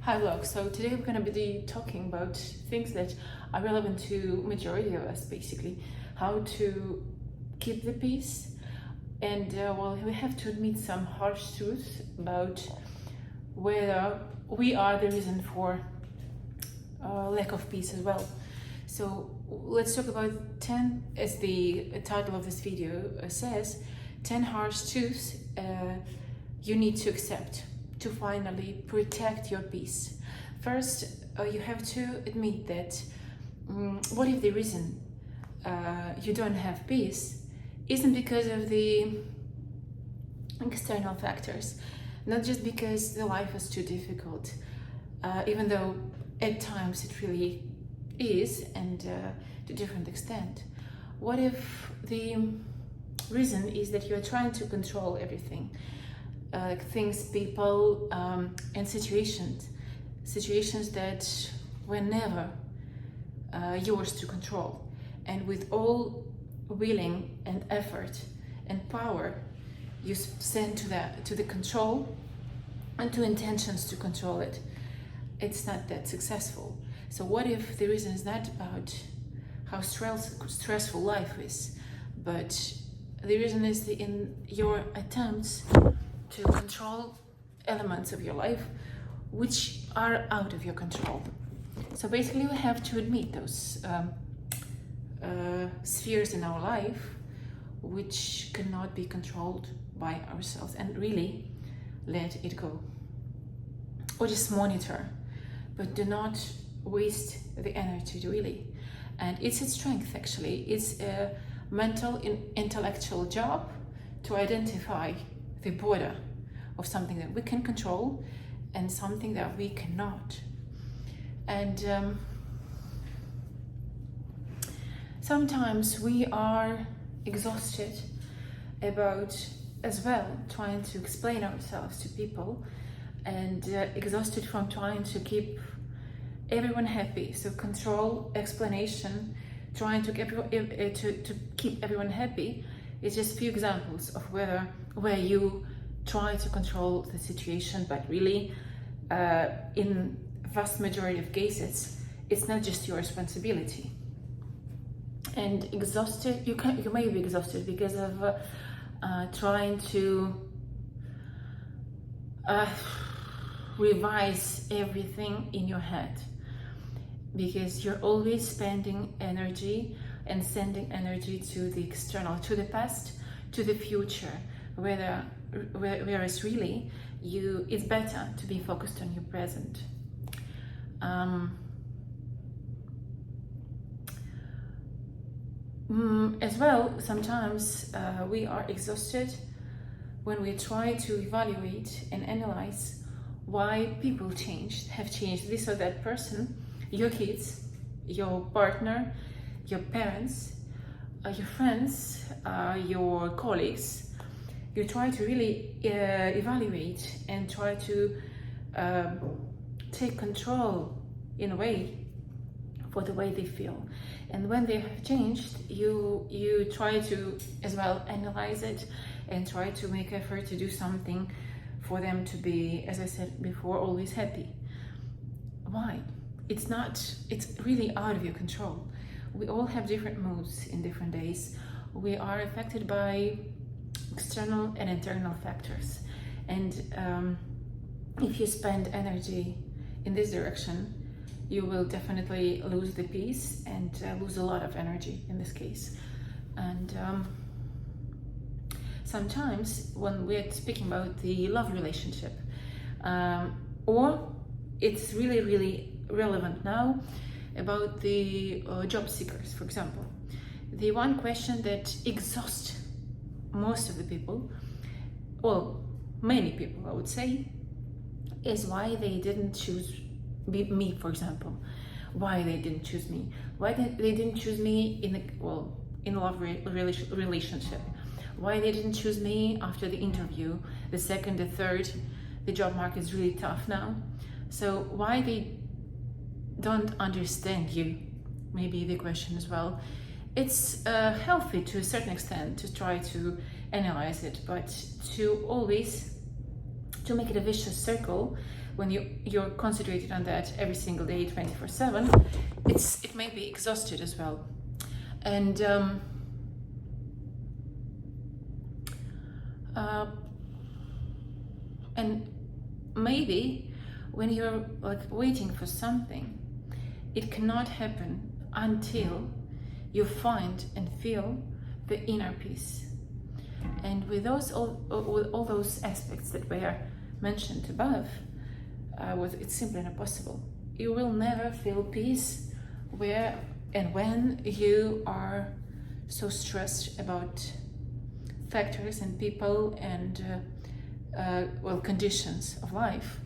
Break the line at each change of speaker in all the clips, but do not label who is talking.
Hi vlog. So today we're going to be talking about things that are relevant to majority of us, basically how to keep the peace. And well, we have to admit some harsh truths about whether we are the reason for lack of peace as well. So let's talk about 10, as the title of this video says, 10 harsh truths you need to accept to finally protect your peace. First, you have to admit that what if the reason you don't have peace isn't because of the external factors, not just because the life is too difficult, even though at times it really is, and to a different extent. What if the reason is that you're trying to control everything? Things, people, and situations that were never yours to control, and with all willing and effort and power you send to the control and to intentions to control it, it's not that successful. So what if the reason is not about how stressful life is, but the reason is in your attempts to control elements of your life which are out of your control. So basically we have to admit those spheres in our life which cannot be controlled by ourselves, and really let it go, or just monitor, but do not waste the energy really. And it's a strength, actually. It's a mental intellectual job to identify the border of something that we can control and something that we cannot. And sometimes we are exhausted about as well trying to explain ourselves to people, and exhausted from trying to keep everyone happy. So control, explanation, trying to keep everyone happy is just a few examples of where you try to control the situation, but really in vast majority of cases it's not just your responsibility. And exhausted, you may be exhausted because of trying to revise everything in your head, because you're always spending energy and sending energy to the external, to the past, to the future, whereas really it's better to be focused on your present. As well, sometimes we are exhausted when we try to evaluate and analyze why people have changed, this or that person, your kids, your partner, your parents, your friends, your colleagues. You try to really evaluate and try to take control in a way for the way they feel. And when they have changed, you try to as well analyze it and try to make effort to do something for them to be, as I said before, always happy. Why? It's really out of your control. We all have different moods in different days. We are affected by external and internal factors. And if you spend energy in this direction, you will definitely lose the peace and lose a lot of energy in this case. And sometimes when we're speaking about the love relationship, or it's really, really relevant now about the job seekers, for example. The one question that exhausts most of the people, well, many people I would say, is why they didn't choose me, for example. Why they didn't choose me? Why they didn't choose me in a love relationship? Why they didn't choose me after the interview, the second, the third? The job market is really tough now. So why they don't understand you? Maybe the question as well. It's healthy to a certain extent to try to analyze it, but to make it a vicious circle when you're concentrated on that every single day, 24/7, it may be exhausted as well. And maybe when you're like waiting for something, it cannot happen until you find and feel the inner peace. And with all those aspects that were mentioned above, it's simply not possible. You will never feel peace where and when you are so stressed about factors and people and conditions of life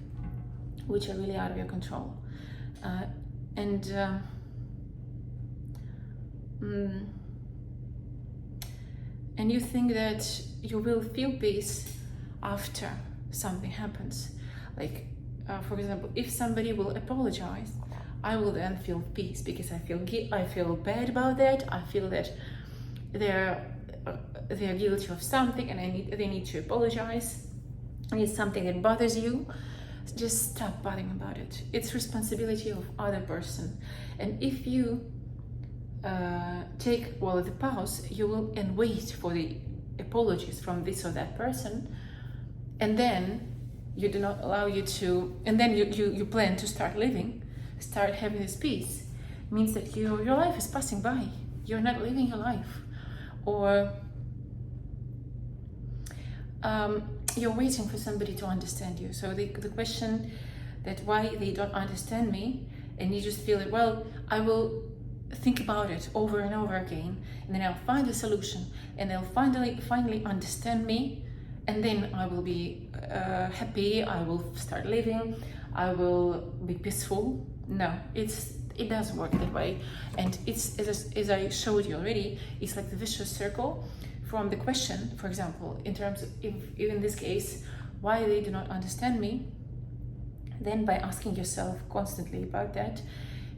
which are really out of your control. And you think that you will feel peace after something happens. Like, for example, if somebody will apologize, I will then feel peace because I feel bad about that. I feel that they're guilty of something and they need to apologize. And it's something that bothers you. Just stop bothering about it. It's responsibility of other person. And if you take the pause, you will and wait for the apologies from this or that person, and then you do not allow you to, and then you plan to start having this peace. It means that your life is passing by. You're not living your life, or you're waiting for somebody to understand you. So the question that why they don't understand me, and you just feel it, well, I will think about it over and over again, and then I'll find a solution, and they'll finally understand me, and then I will be happy. I will start living. I will be peaceful. No, it doesn't work that way, and it's as I showed you already. It's like the vicious circle from the question. For example, in terms of if in this case, why they do not understand me, then by asking yourself constantly about that,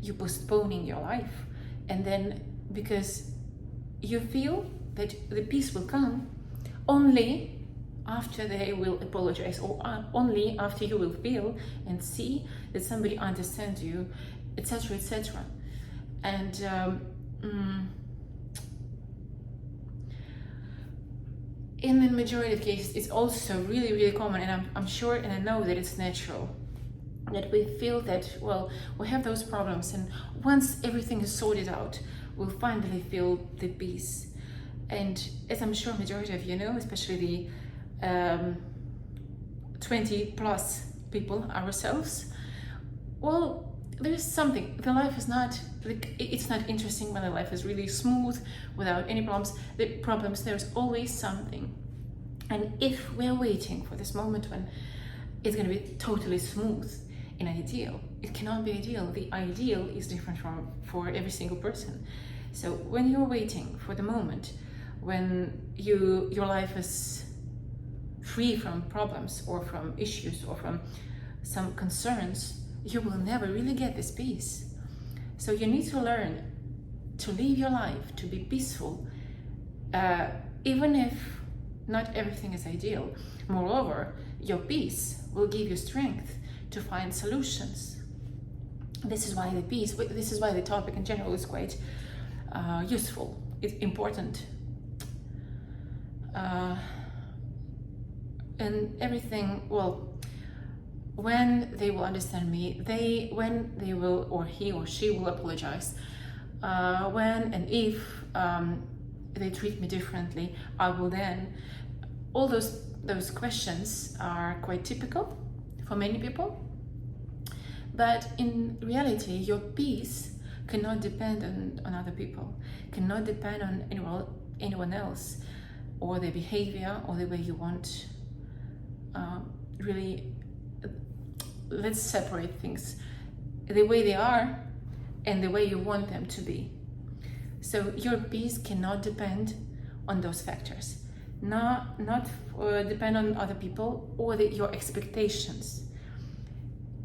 you're postponing your life. And then because you feel that the peace will come only after they will apologize, or only after you will feel and see that somebody understands you, etc., etc. And in the majority of cases, it's also really, really common, and I'm sure and I know that it's natural, that we feel that, well, we have those problems, and once everything is sorted out, we'll finally feel the peace. And as I'm sure majority of you know, especially the 20 plus people ourselves, well, there's something. The life is not like, it's not interesting when the life is really smooth without any problems. There's always something. And if we're waiting for this moment when it's going to be totally smooth and ideal, it cannot be ideal. The ideal is different for every single person. So when you're waiting for the moment when your life is free from problems or from issues or from some concerns, you will never really get this peace. So you need to learn to live your life, to be peaceful, even if not everything is ideal. Moreover, your peace will give you strength to find solutions. This is why the topic in general is quite useful. It's important. And everything, well, when they will understand me, when they will, or he or she will apologize, when and if they treat me differently, I will then, all those questions are quite typical for many people. But in reality, your peace cannot depend on other people, cannot depend on anyone else, or their behavior, or the way you want. Really, let's separate things, the way they are and the way you want them to be. So your peace cannot depend on those factors, not depend on other people or your expectations.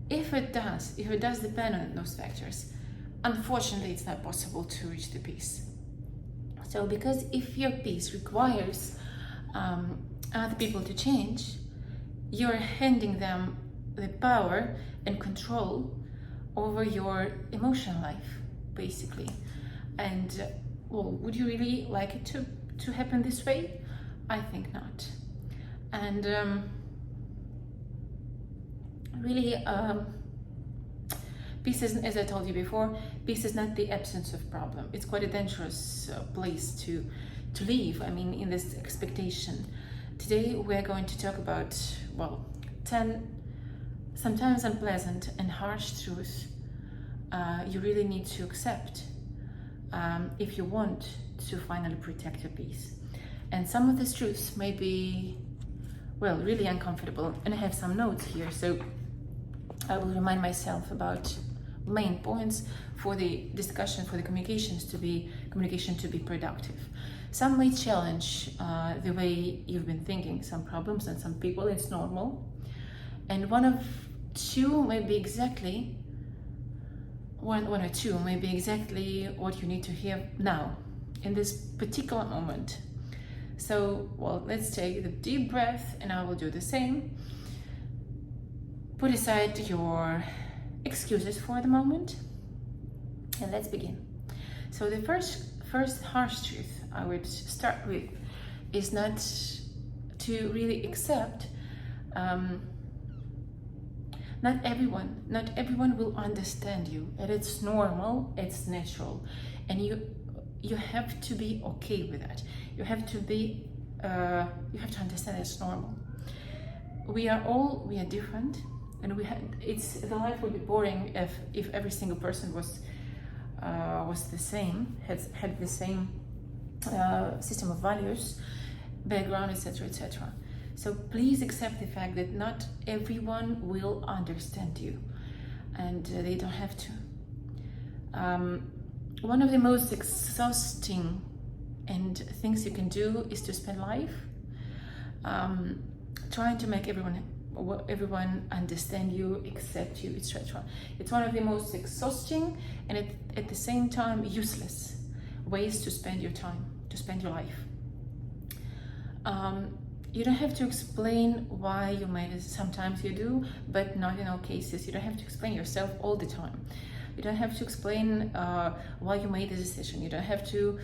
If it does depend on those factors, unfortunately, it's not possible to reach the peace. So because if your peace requires other people to change, you're handing them the power and control over your emotional life, basically. And well, would you really like it to happen this way? I think not. And really, peace is, as I told you before, peace is not the absence of problem. It's quite a dangerous place to live. I mean, in this expectation. Today we're going to talk about, well, 10 sometimes unpleasant and harsh truths you really need to accept if you want to finally protect your peace. And some of these truths may be, well, really uncomfortable, and I have some notes here, so I will remind myself about main points for the discussion, for the communication to be productive. Some may challenge the way you've been thinking, some problems and some people, it's normal. And one or two may be exactly what you need to hear now, in this particular moment. So, well, let's take the deep breath, and I will do the same. Put aside your excuses for the moment, and let's begin. So the first harsh truth I would start with is not to really accept not everyone will understand you, and it's normal, it's natural, and you have to be okay with that. You have to understand it's normal. We are different, and the life would be boring if every single person was the same, had the same system of values, background, etc., etc. So please accept the fact that not everyone will understand you, and they don't have to. One of the most exhausting things you can do is to spend life trying to make everyone understand you, accept you, etc. It's one of the most exhausting and at the same time useless ways to spend your time, to spend your life. You don't have to explain why you made it. Sometimes you do, but not in all cases. You don't have to explain yourself all the time. You don't have to explain why you made the decision. You don't have to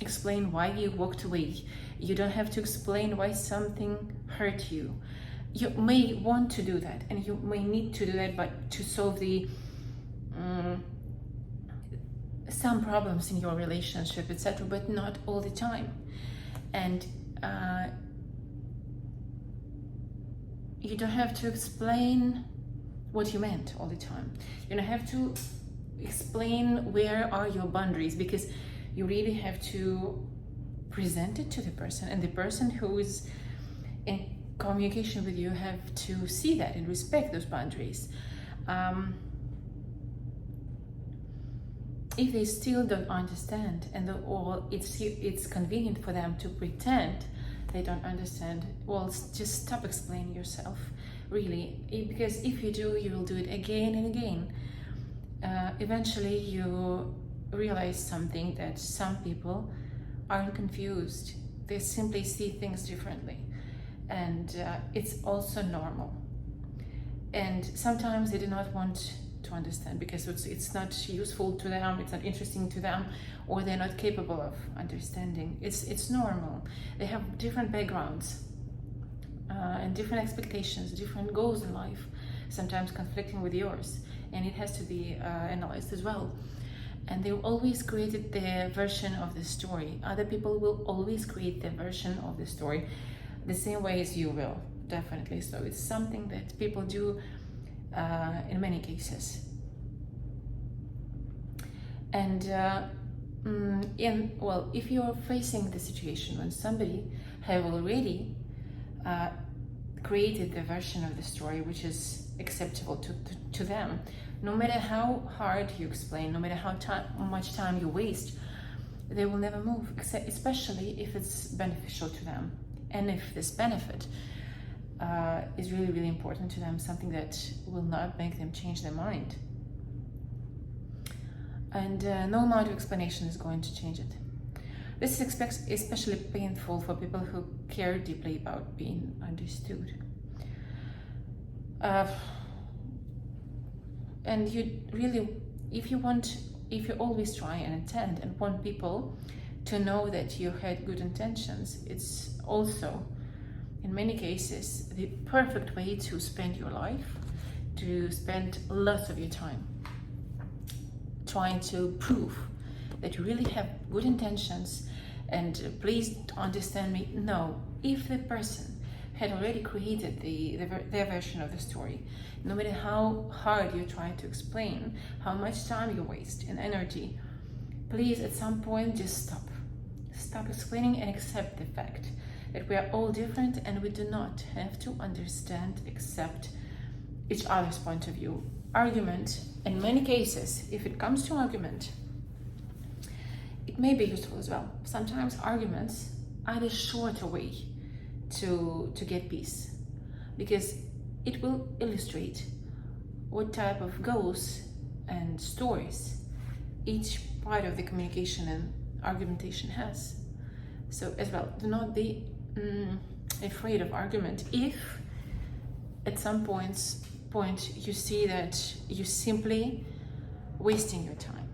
explain why you walked away. You don't have to explain why something hurt you. You may want to do that, and you may need to do that, but to solve some problems in your relationship, etc., but not all the time. And you don't have to explain what you meant all the time. You don't have to explain where are your boundaries, because you really have to present it to the person, and the person who is in communication with you have to see that and respect those boundaries. If they still don't understand, or it's convenient for them to pretend they don't understand, well, just stop explaining yourself, really, because if you do, you will do it again and again. Eventually you realize something, that some people aren't confused, they simply see things differently, and it's also normal. And sometimes they do not want to understand because it's not useful to them, it's not interesting to them, or they're not capable of understanding. It's normal. They have different backgrounds and different expectations, different goals in life, sometimes conflicting with yours, and it has to be analyzed as well. And they always created their version of the story. Other people will always create their version of the story the same way as you will, definitely. So it's something that people do in many cases. And if you're facing the situation when somebody have already created the version of the story which is acceptable to them, no matter how hard you explain, no matter how much time you waste, they will never move, especially if it's beneficial to them, and if this benefit is really, really important to them, something that will not make them change their mind. And no amount of explanation is going to change it. This is especially painful for people who care deeply about being understood. uh, and you really, if you always try and intend and want people to know that you had good intentions, it's also in many cases the perfect way to spend your life, to spend lots of your time trying to prove that you really have good intentions. And please understand me, no, if the person had already created their version of the story, no matter how hard you try to explain, how much time you waste and energy, please at some point just stop explaining and accept the fact that we are all different and we do not have to understand, accept each other's point of view. Argument, in many cases, if it comes to argument, it may be useful as well. Sometimes arguments are the shorter way to get peace, because it will illustrate what type of goals and stories each part of the communication and argumentation has. So as well, do not be afraid of argument if at some point you see that you're simply wasting your time,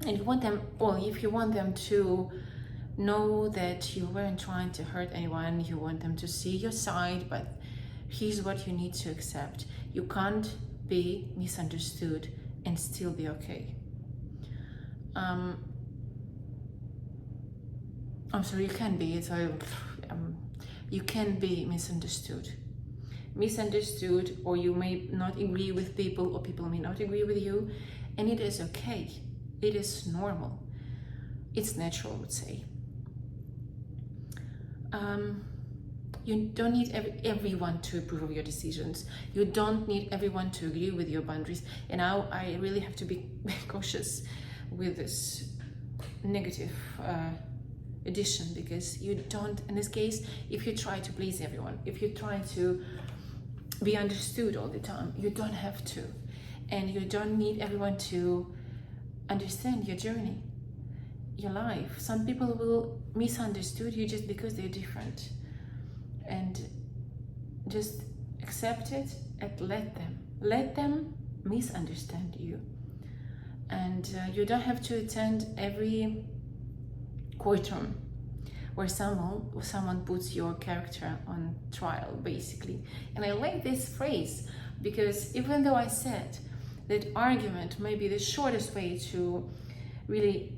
and you want them, or if you want them to know that you weren't trying to hurt anyone, you want them to see your side, but here's what you need to accept: you can't be misunderstood and still be okay. I'm sorry, you can be, you can be misunderstood, or you may not agree with people, or people may not agree with you, and it is okay. It is normal. It's natural, I would say. You don't need everyone to approve of your decisions. You don't need everyone to agree with your boundaries. And now I really have to be cautious with this negative addition, because you don't, in this case, if you try to please everyone, if you try to be understood all the time, you don't have to. And you don't need everyone to understand your journey, your life. Some people will misunderstood you just because they're different, and just accept it and let them misunderstand you. And you don't have to attend every courtroom where someone puts your character on trial, basically. And I like this phrase, because even though I said that argument may be the shortest way to really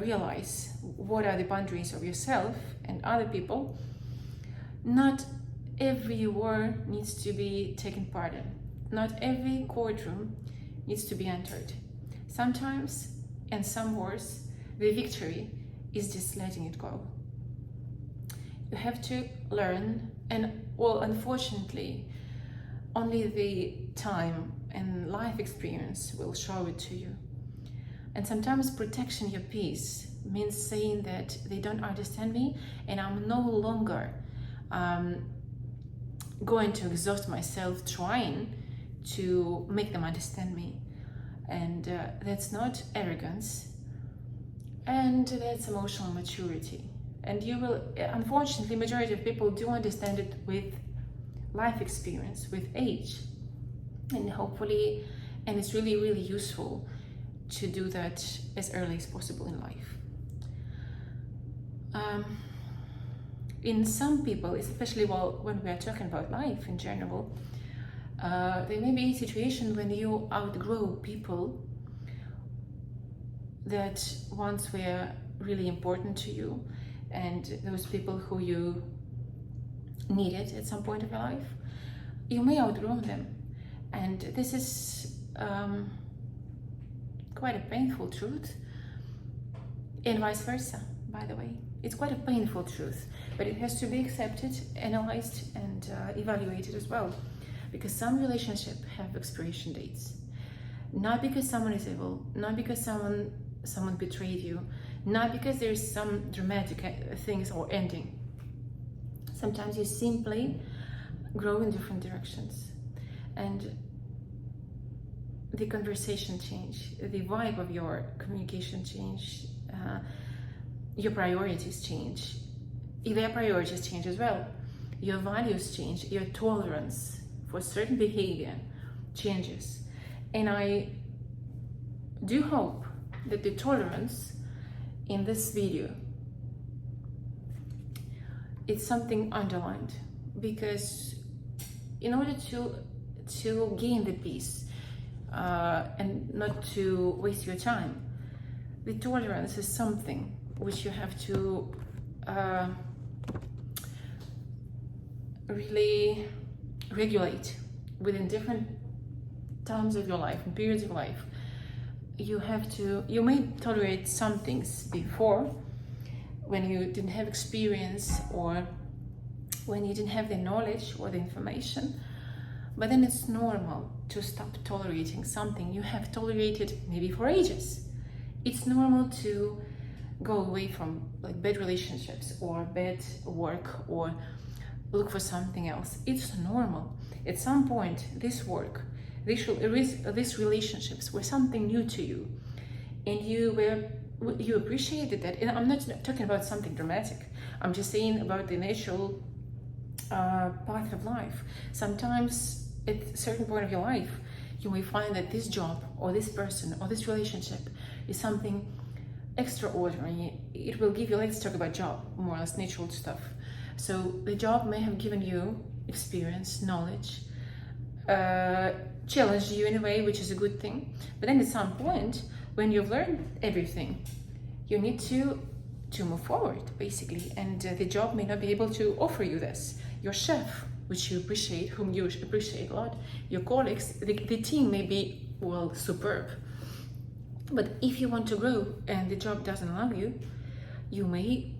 realize what are the boundaries of yourself and other people, not every war needs to be taken part in. Not every courtroom needs to be entered. Sometimes, in some wars, the victory is just letting it go. You have to learn, and well, unfortunately, only the time and life experience will show it to you. And sometimes protecting your peace means saying that they don't understand me, and I'm no longer going to exhaust myself trying to make them understand me. And that's not arrogance, and that's emotional maturity. And you will, unfortunately, majority of people do understand it with life experience, with age, and hopefully, and it's really, really useful to do that as early as possible in life. In some people, especially when we are talking about life in general, there may be a situation when you outgrow people that once were really important to you, and those people who you needed at some point of your life, you may outgrow them. And this is quite a painful truth, and vice versa, by the way. It's quite a painful truth, but it has to be accepted, analyzed, and evaluated as well, because some relationships have expiration dates. Not because someone is evil, not because someone betrayed you, not because there's some dramatic things or ending. Sometimes you simply grow in different directions, and the conversation change, the vibe of your communication change, your priorities change, their priorities change as well, your values change, your tolerance for certain behavior changes. And I do hope that the tolerance in this video, it's something underlined, because in order to gain the peace and not to waste your time, the tolerance is something which you have to really regulate within different times of your life and periods of life. You may tolerate some things before, when you didn't have experience or when you didn't have the knowledge or the information, but then it's normal to stop tolerating something you have tolerated maybe for ages. It's normal to go away from like bad relationships or bad work or look for something else. It's normal. At some point, this work, these relationships were something new to you, and you appreciated that. And I'm not talking about something dramatic. I'm just saying about the natural path of life. Sometimes at a certain point of your life, you may find that this job or this person or this relationship is something extraordinary. It will give you, let's talk about job, more or less natural stuff. So the job may have given you experience, knowledge, challenged you in a way, which is a good thing. But then at some point, when you've learned everything, you need to move forward, basically. And the job may not be able to offer you this. Your chef, which you appreciate, whom you appreciate a lot, your colleagues, the team may be, well, superb. But if you want to grow and the job doesn't allow you, you may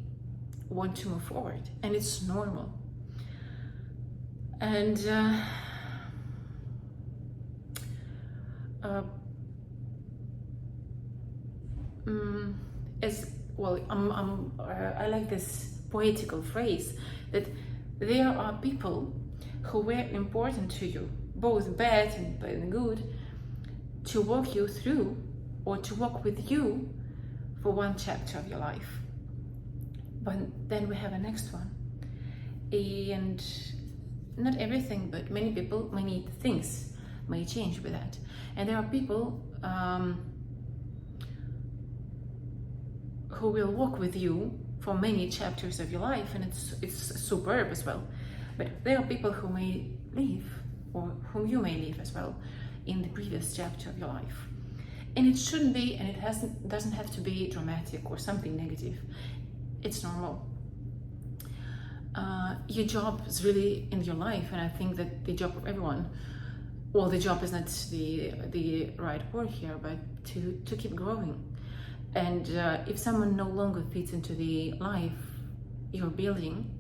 want to move forward, and it's normal. And as well, I like this poetical phrase that there are people who were important to you, both bad and good, to walk you through or to walk with you for one chapter of your life. But then we have a next one, and not everything, but many people, many things may change with that. And there are people who will walk with you for many chapters of your life, and it's superb as well. But there are people who may leave, or whom you may leave as well, in the previous chapter of your life. And it shouldn't be, and it doesn't have to be dramatic or something negative. It's normal. Your job is really in your life, and I think that the job of everyone, well, the job is not the right word here, but to keep growing. And if someone no longer fits into the life you're building,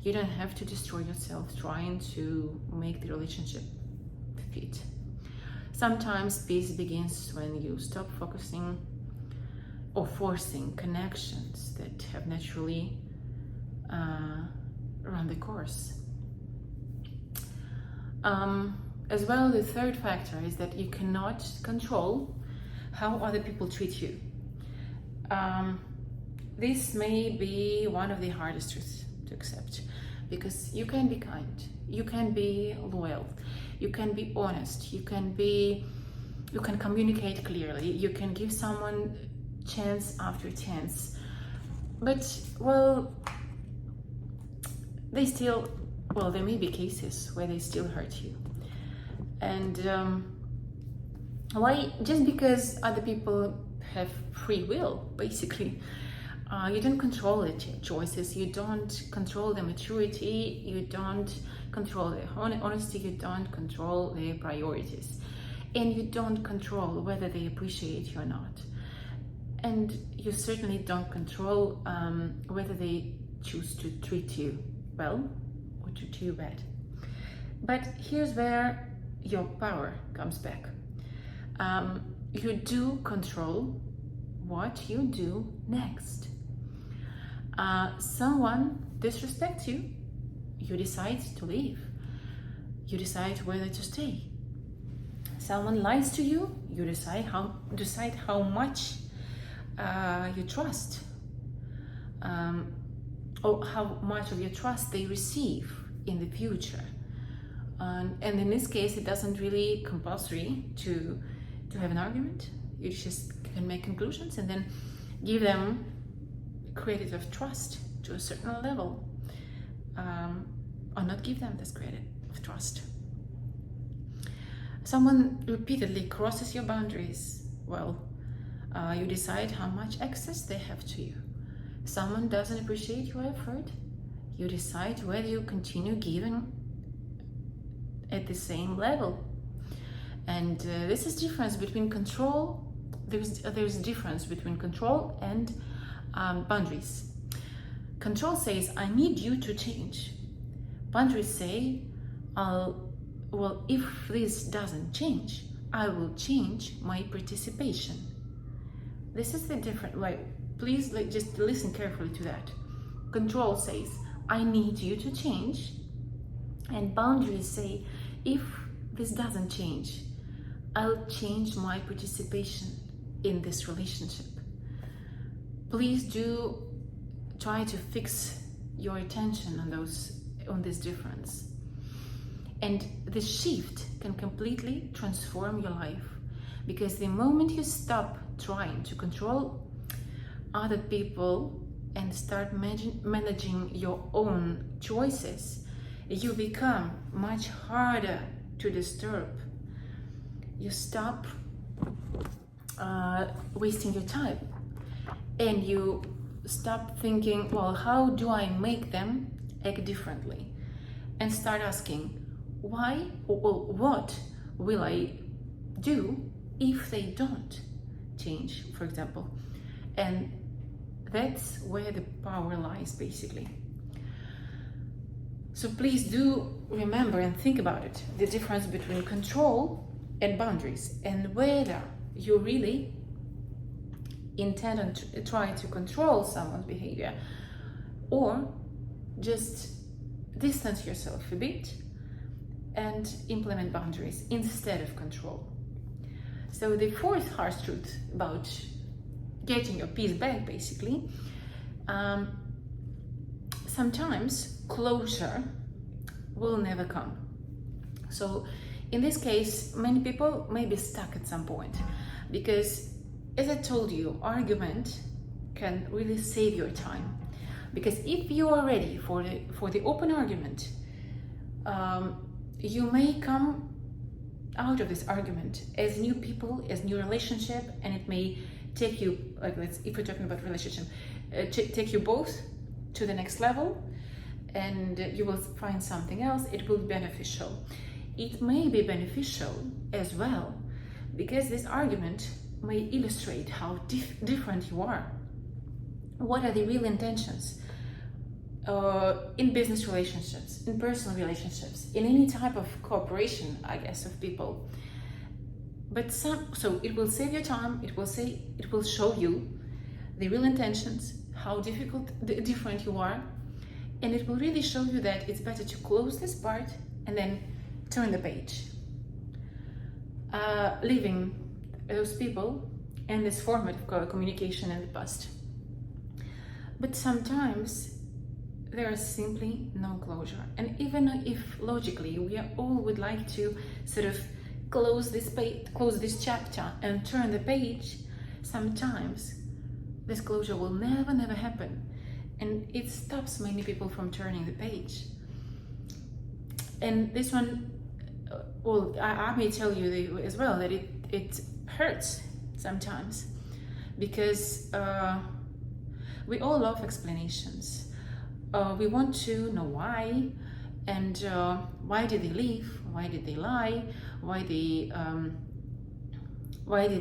you don't have to destroy yourself trying to make the relationship fit. Sometimes peace begins when you stop focusing or forcing connections that have naturally run the course. As well, the third factor is that you cannot control how other people treat you. This may be one of the hardest truths to accept, because you can be kind, you can be loyal, you can be honest, you can communicate clearly, you can give someone chance after chance, but well, there may be cases where they still hurt you. And why? Just because other people have free will, basically. You don't control their choices, you don't control their maturity, you don't control their honesty, you don't control their priorities, and you don't control whether they appreciate you or not. And you certainly don't control whether they choose to treat you well or treat you bad. But here's where your power comes back. You do control what you do next. Someone disrespects you, you decide to leave. You decide whether to stay. Someone lies to you, you decide how much you trust, or how much of your trust they receive in the future. And in this case, it doesn't really compulsory to have an argument. You just can make conclusions and then give them credit of trust to a certain level, or not give them this credit of trust. Someone repeatedly crosses your boundaries. Well, you decide how much access they have to you. Someone doesn't appreciate your effort. You decide whether you continue giving at the same level. And this is difference between control. There's a difference between control and boundaries. Control says, I need you to change. Boundaries say, well, if this doesn't change, I will change my participation. This is the different way. Please just listen carefully to that. Control says, I need you to change. And boundaries say, if this doesn't change, I'll change my participation in this relationship. Please do try to fix your attention on this difference. And the shift can completely transform your life, because the moment you stop trying to control other people and start managing your own choices, you become much harder to disturb. You stop wasting your time, and you stop thinking, well, how do I make them act differently? And start asking, why or what will I do if they don't change, for example? And that's where the power lies, basically. So please do remember and think about it, the difference between control and boundaries, and whether you really intend on trying to control someone's behavior, or just distance yourself a bit and implement boundaries instead of control. So the fourth harsh truth about getting your peace back, basically, sometimes closure will never come. So in this case, many people may be stuck at some point, because as I told you, argument can really save your time. Because if you are ready for the open argument, you may come out of this argument as new people, as new relationship, and it may take you, if we're talking about relationship, take you both to the next level, and you will find something else. It will be beneficial. It may be beneficial as well, because this argument may illustrate how different you are. What are the real intentions in business relationships, in personal relationships, in any type of cooperation, I guess, of people. But so it will save your time. It will show you the real intentions, how different you are, and it will really show you that it's better to close this part and then turn the page, leaving those people and this format of communication in the past. But sometimes there is simply no closure, and even if logically we all would like to sort of close this chapter and turn the page, sometimes this closure will never happen, and it stops many people from turning the page. And this one, well, I may tell you as well that it hurts sometimes, because we all love explanations. We want to know why, and why did they leave? Why did they lie? Why did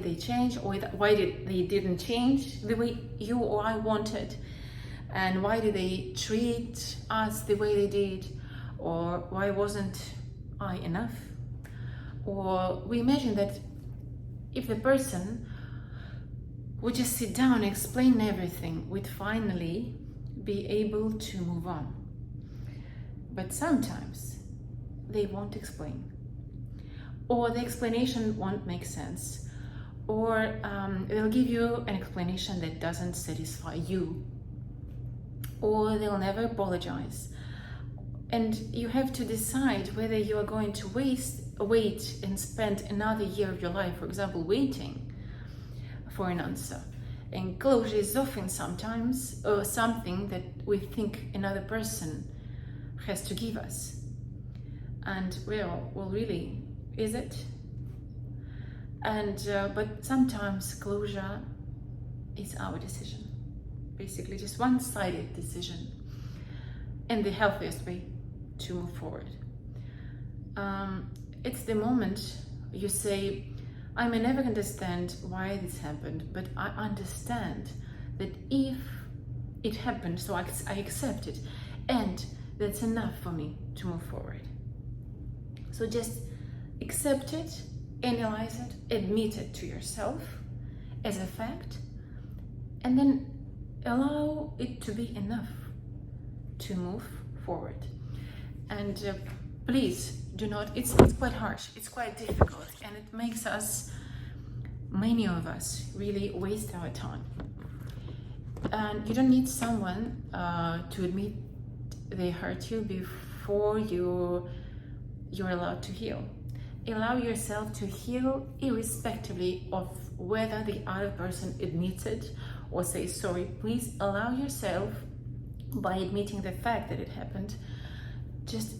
they change? Or why they didn't change the way you or I wanted? And why did they treat us the way they did? Or why wasn't I enough? Or we imagine that if the person would just sit down and explain everything, we'd finally be able to move on. But sometimes they won't explain, or the explanation won't make sense, or they'll give you an explanation that doesn't satisfy you, or they'll never apologize, And you have to decide whether you are going to wait and spend another year of your life, for example, waiting for an answer. And closure is often sometimes something that we think another person has to give us. And well, really, is it? And but sometimes closure is our decision, basically just one-sided decision, and the healthiest way to move forward. It's the moment you say, I may never understand why this happened, but I understand that if it happened, so I accept it, and that's enough for me to move forward. So just accept it, analyze it, admit it to yourself as a fact, and then allow it to be enough to move forward. And please do not, it's quite harsh, it's quite difficult, and it makes us, many of us, really waste our time. And you don't need someone to admit they hurt you before you're allowed to heal. Allow yourself to heal irrespectively of whether the other person admits it or says sorry. Please allow yourself, by admitting the fact that it happened, just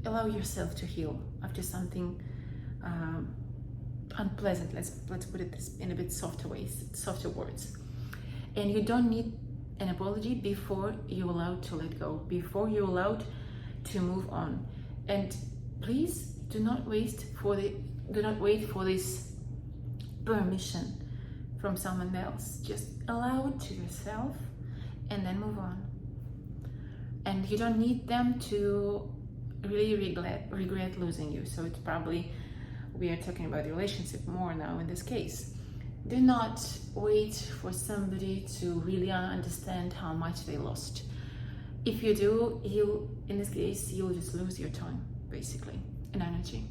allow yourself to heal after something unpleasant. Let's put it this in a bit softer words. And you don't need an apology before you're allowed to let go, before you're allowed to move on. And please do not wait for this permission from someone else. Just allow it to yourself and then move on. And you don't need them to really regret losing you. So it's probably, we are talking about the relationship more now in this case. Do not wait for somebody to really understand how much they lost. If you do, in this case, you'll just lose your time, basically, and energy.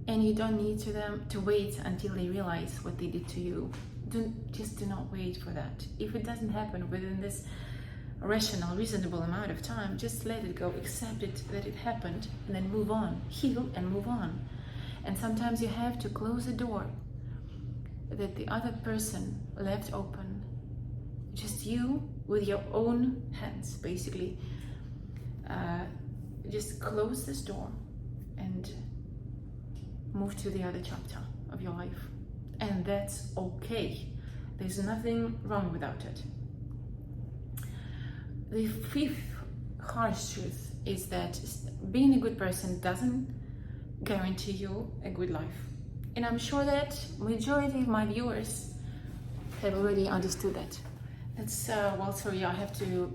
And you don't need to wait until they realize what they did to you. Do not wait for that. If it doesn't happen within this rational, reasonable amount of time, just let it go, accept it that it happened, and then move on, heal and move on. And sometimes you have to close a door that the other person left open, just you with your own hands, basically. Just close this door and move to the other chapter of your life, and that's okay. There's nothing wrong without it. The fifth harsh truth is that being a good person doesn't guarantee you a good life. And I'm sure that majority of my viewers have already understood that. That's, well, sorry, I have to,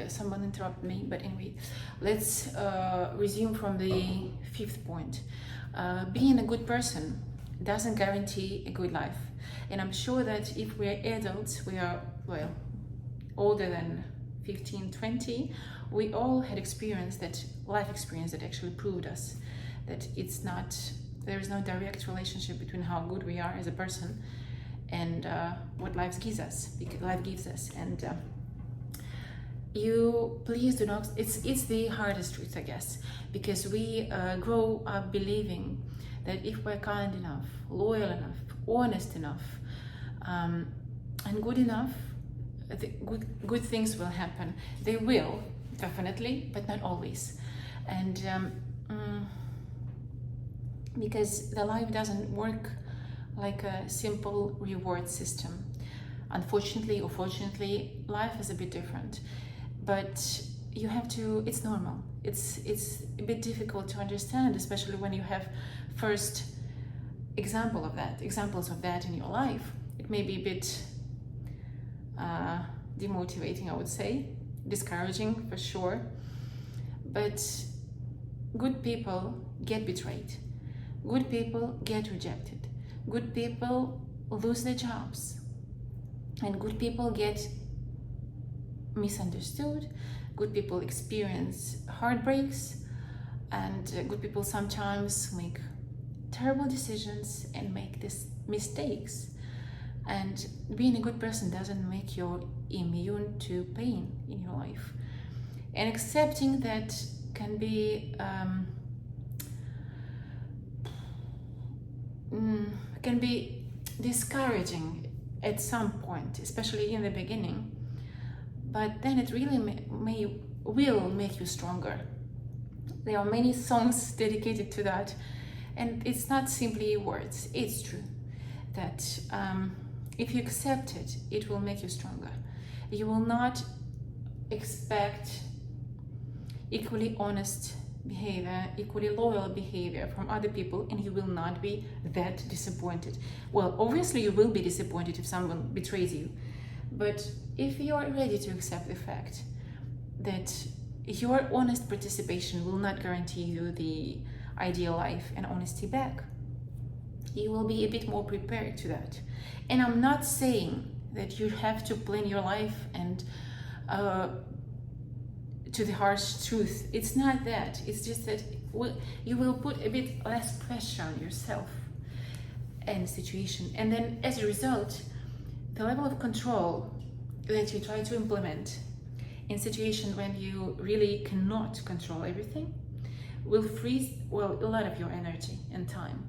someone interrupted me, but anyway, let's resume from the fifth point. Being a good person doesn't guarantee a good life. And I'm sure that if we're adults, we are, well, older than 15, 20, we all had life experience that actually proved us that there is no direct relationship between how good we are as a person and what life gives us. And you please do not, it's the hardest truth, I guess, because we grow up believing that if we're kind enough, loyal enough, honest enough, and good enough, good things will happen. They will, definitely, but not always. And because the life doesn't work like a simple reward system. Unfortunately or fortunately, life is a bit different. But you have to, it's normal. It's a bit difficult to understand, especially when you have first examples of that in your life. It may be a bit demotivating, I would say, discouraging for sure. But good people get betrayed. Good people get rejected. Good people lose their jobs. And good people get misunderstood. Good people experience heartbreaks. And good people sometimes make terrible decisions and make these mistakes. And being a good person doesn't make you immune to pain in your life. And accepting that can be discouraging at some point, especially in the beginning. But then it really will make you stronger. There are many songs dedicated to that, and it's not simply words. It's true that if you accept it, it will make you stronger. You will not expect equally honest behavior, equally loyal behavior from other people, and you will not be that disappointed. Well, obviously you will be disappointed if someone betrays you, but if you are ready to accept the fact that your honest participation will not guarantee you the ideal life and honesty back, you will be a bit more prepared to that. And I'm not saying that you have to plan your life and to the harsh truth. It's not that. It's just that you will put a bit less pressure on yourself and the situation. And then as a result, the level of control that you try to implement in situations when you really cannot control everything will freeze, well, a lot of your energy and time.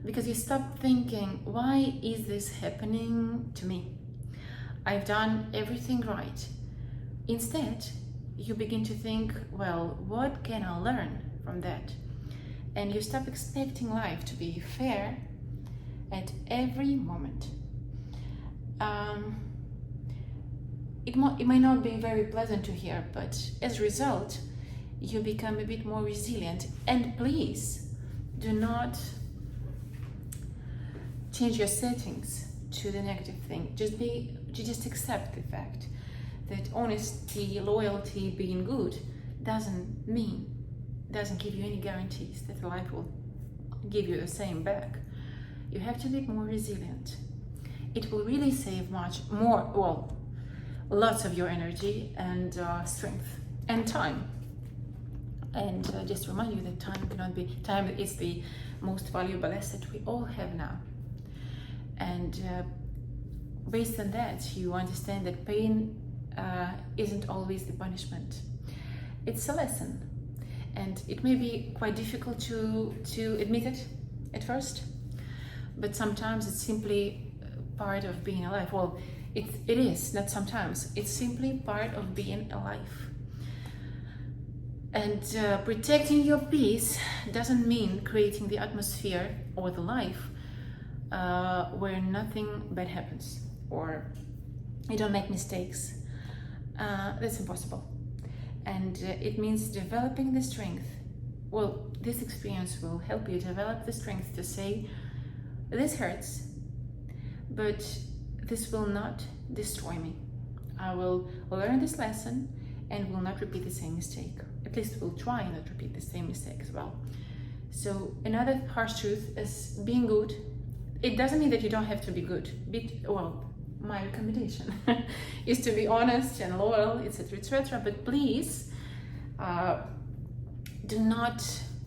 Because you stop thinking, why is this happening to me? I've done everything right. Instead, you begin to think, well, what can I learn from that? And you stop expecting life to be fair at every moment. It may not be very pleasant to hear, but as a result, you become a bit more resilient. And please, do not change your settings to the negative thing. Just accept the fact that honesty, loyalty, being good doesn't give you any guarantees that life will give you the same back. You have to be more resilient. It will really save much more, well, lots of your energy and strength and time. And just to remind you that time is the most valuable asset we all have now. And based on that, you understand that pain isn't always the punishment. It's a lesson, and it may be quite difficult to admit it at first, but sometimes it's simply part of being alive. Well, it is, not sometimes, it's simply part of being alive. And protecting your peace doesn't mean creating the atmosphere or the life where nothing bad happens or you don't make mistakes. That's impossible. And it means developing the strength. Well, this experience will help you develop the strength to say, this hurts, but this will not destroy me. I will learn this lesson and will not repeat the same mistake. At least will try not to repeat the same mistake as well. So another harsh truth is being good. It doesn't mean that you don't have to be good. My recommendation is to be honest and loyal, etc., etc. But please do not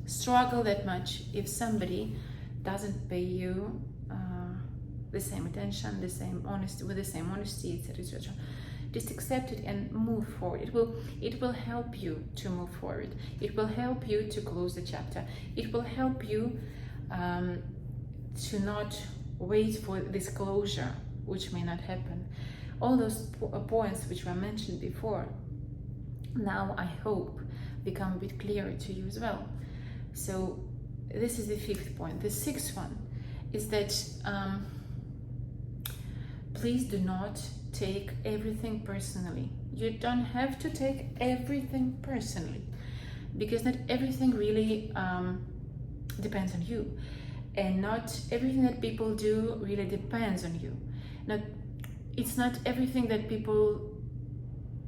struggle that much if somebody doesn't pay you the same attention, the same honesty, with the same honesty, etc., etc. Just accept it and move forward. It will help you to move forward. It will help you to close the chapter. It will help you to not wait for this closure, which may not happen. All those points which were mentioned before, now I hope become a bit clearer to you as well. So this is the 5th point. The 6th one is that please do not take everything personally. You don't have to take everything personally, because not everything really depends on you, and not everything that people do really depends on you. It's not everything that people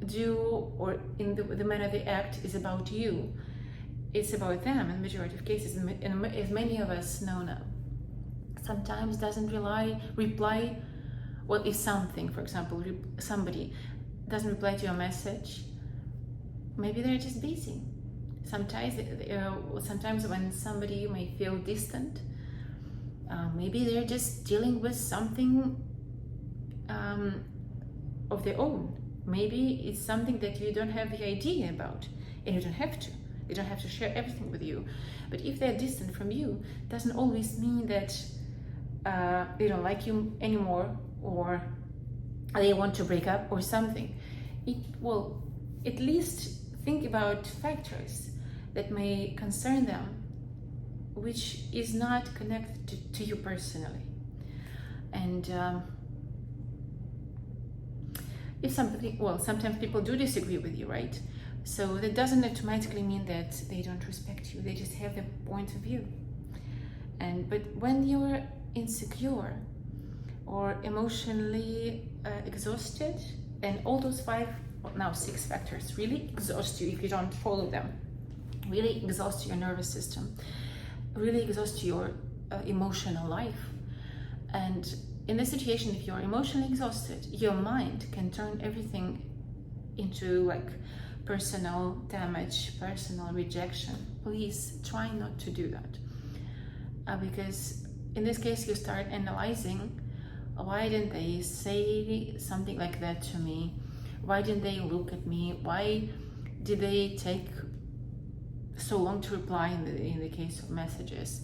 do or in the manner they act is about you. It's about them in the majority of cases, and as many of us know now. Sometimes doesn't reply. Well, if something, for example, somebody doesn't reply to your message, maybe they're just busy. Sometimes when somebody may feel distant, maybe they're just dealing with something of their own, Maybe it's something that you don't have the idea about, and you don't have to. They don't have to share everything with you. But if they're distant from you, doesn't always mean that they don't like you anymore, or they want to break up or something. Well, at least think about factors that may concern them, which is not connected to you personally. And if somebody, well, sometimes people do disagree with you, right? So that doesn't automatically mean that they don't respect you. They just have their point of view. But when you're insecure or emotionally exhausted, and all those 5, well, now 6 factors really exhaust you if you don't follow them, really exhaust your nervous system, really exhaust your emotional life. And in this situation, if you're emotionally exhausted, your mind can turn everything into like personal damage, personal rejection. Please try not to do that, because in this case you start analyzing, why didn't they say something like that to me? Why didn't they look at me? Why did they take so long to reply in the case of messages?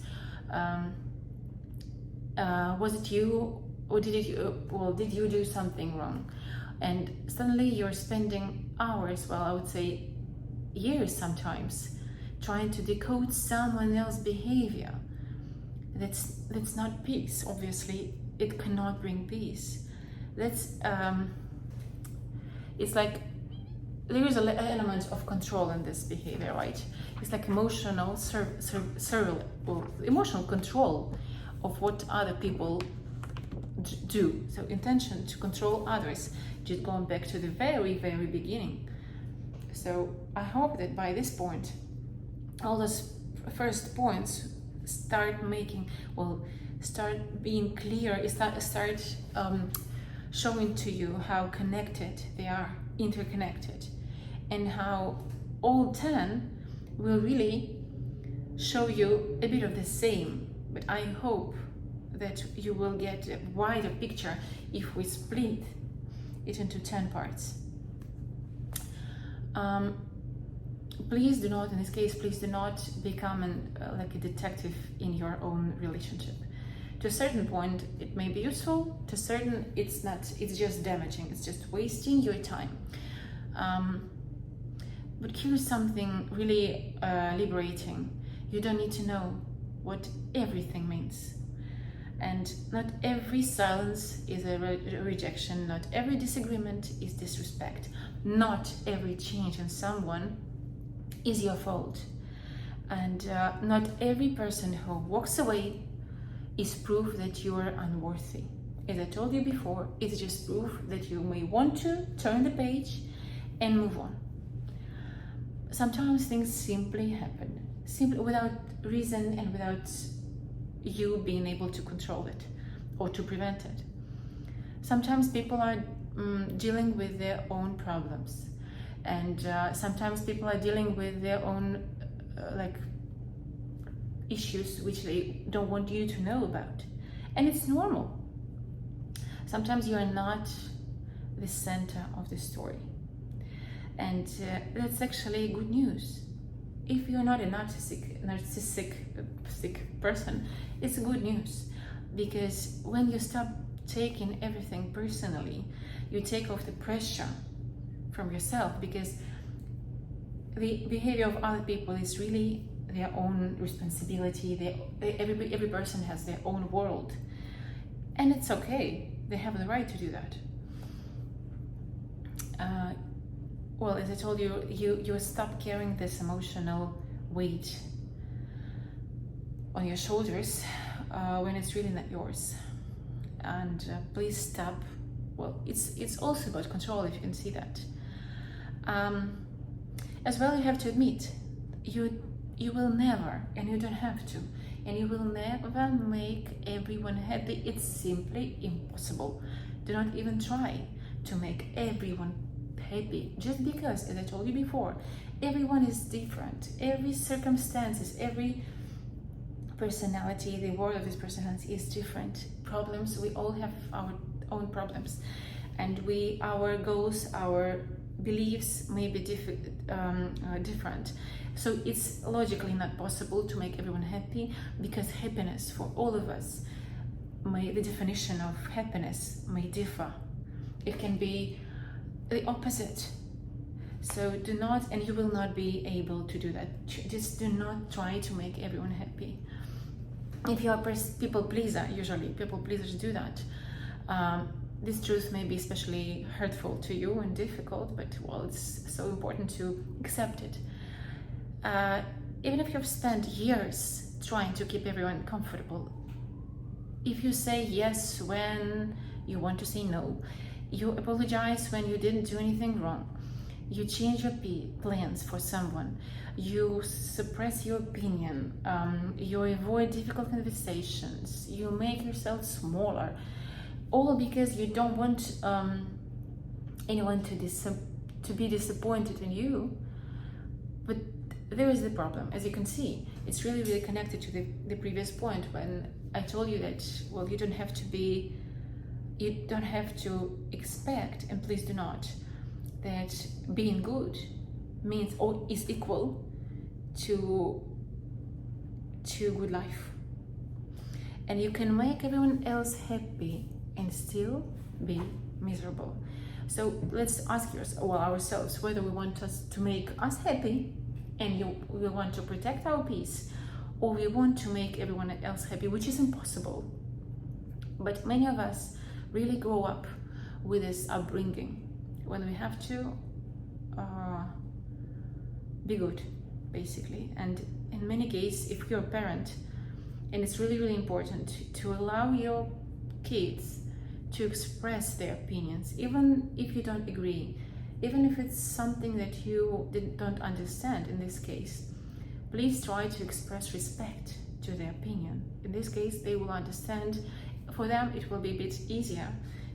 Was it you, or did you do something wrong? And suddenly you're spending hours, well, I would say years sometimes, trying to decode someone else's behavior. That's not peace. Obviously, it cannot bring peace. It's like there is an element of control in this behavior, right? It's like emotional emotional control of what other people do. So intention to control others, just going back to the very beginning. So I hope that by this point, all those first points start being clear, start showing to you how connected they are, interconnected, and how all 10 will really show you a bit of the same. But I hope that you will get a wider picture if we split it into 10 parts. Please do not, in this case, please do not become like a detective in your own relationship. To a certain point, it may be useful. To a certain, it's not. It's just damaging. It's just wasting your time. But here's something really liberating. You don't need to know what everything means. And not every silence is a rejection. Not every disagreement is disrespect. Not every change in someone is your fault. And not every person who walks away is proof that you are unworthy. As I told you before, it's just proof that you may want to turn the page and move on. Sometimes things simply happen, simply without reason and without you being able to control it or to prevent it. Sometimes people are dealing with their own problems, and sometimes people are dealing with their own issues which they don't want you to know about, and it's normal. Sometimes you are not the center of the story, and that's actually good news. If you're not a narcissistic person, it's good news, because when you stop taking everything personally, you take off the pressure from yourself, because the behavior of other people is really their own responsibility. Every person has their own world, and it's okay. They have the right to do that. Well, as I told you, you stop carrying this emotional weight on your shoulders when it's really not yours. And please stop. Well, it's also about control, if you can see that. As well, you have to admit, you will never, and you don't have to, and you will never make everyone happy. It's simply impossible. Do not even try to make everyone happy, just because, as I told you before, everyone is different. Every circumstances, every personality, the world of this personality is different. Problems, we all have our own problems, and our goals, our beliefs may be different. So it's logically not possible to make everyone happy, because happiness for all of us, the definition of happiness may differ. It can be the opposite. So do not, and you will not be able to do that. Just do not try to make everyone happy. If you are people pleaser, usually people pleasers do that. This truth may be especially hurtful to you and difficult, but well, it's so important to accept it. Even if you've spent years trying to keep everyone comfortable, if you say yes when you want to say no, you apologize when you didn't do anything wrong, you change your plans for someone, you suppress your opinion, you avoid difficult conversations, you make yourself smaller, all because you don't want anyone to be disappointed in you. But there is the problem. As you can see, it's really connected to the previous point when I told you that, well, you don't have to expect, and please do not, that being good means or is equal to good life. And you can make everyone else happy and still be miserable. So let's ask ourselves whether we want to make us happy and we want to protect our peace, or we want to make everyone else happy, which is impossible. But many of us really grow up with this upbringing when we have to be good, basically. And in many cases, if you're a parent, and it's really don't to allow your kids to express their opinions, even if you don't agree, even if it's something that you don't understand. In this case, please try to express respect to their opinion. In this case, they will understand. For them, it will be a bit easier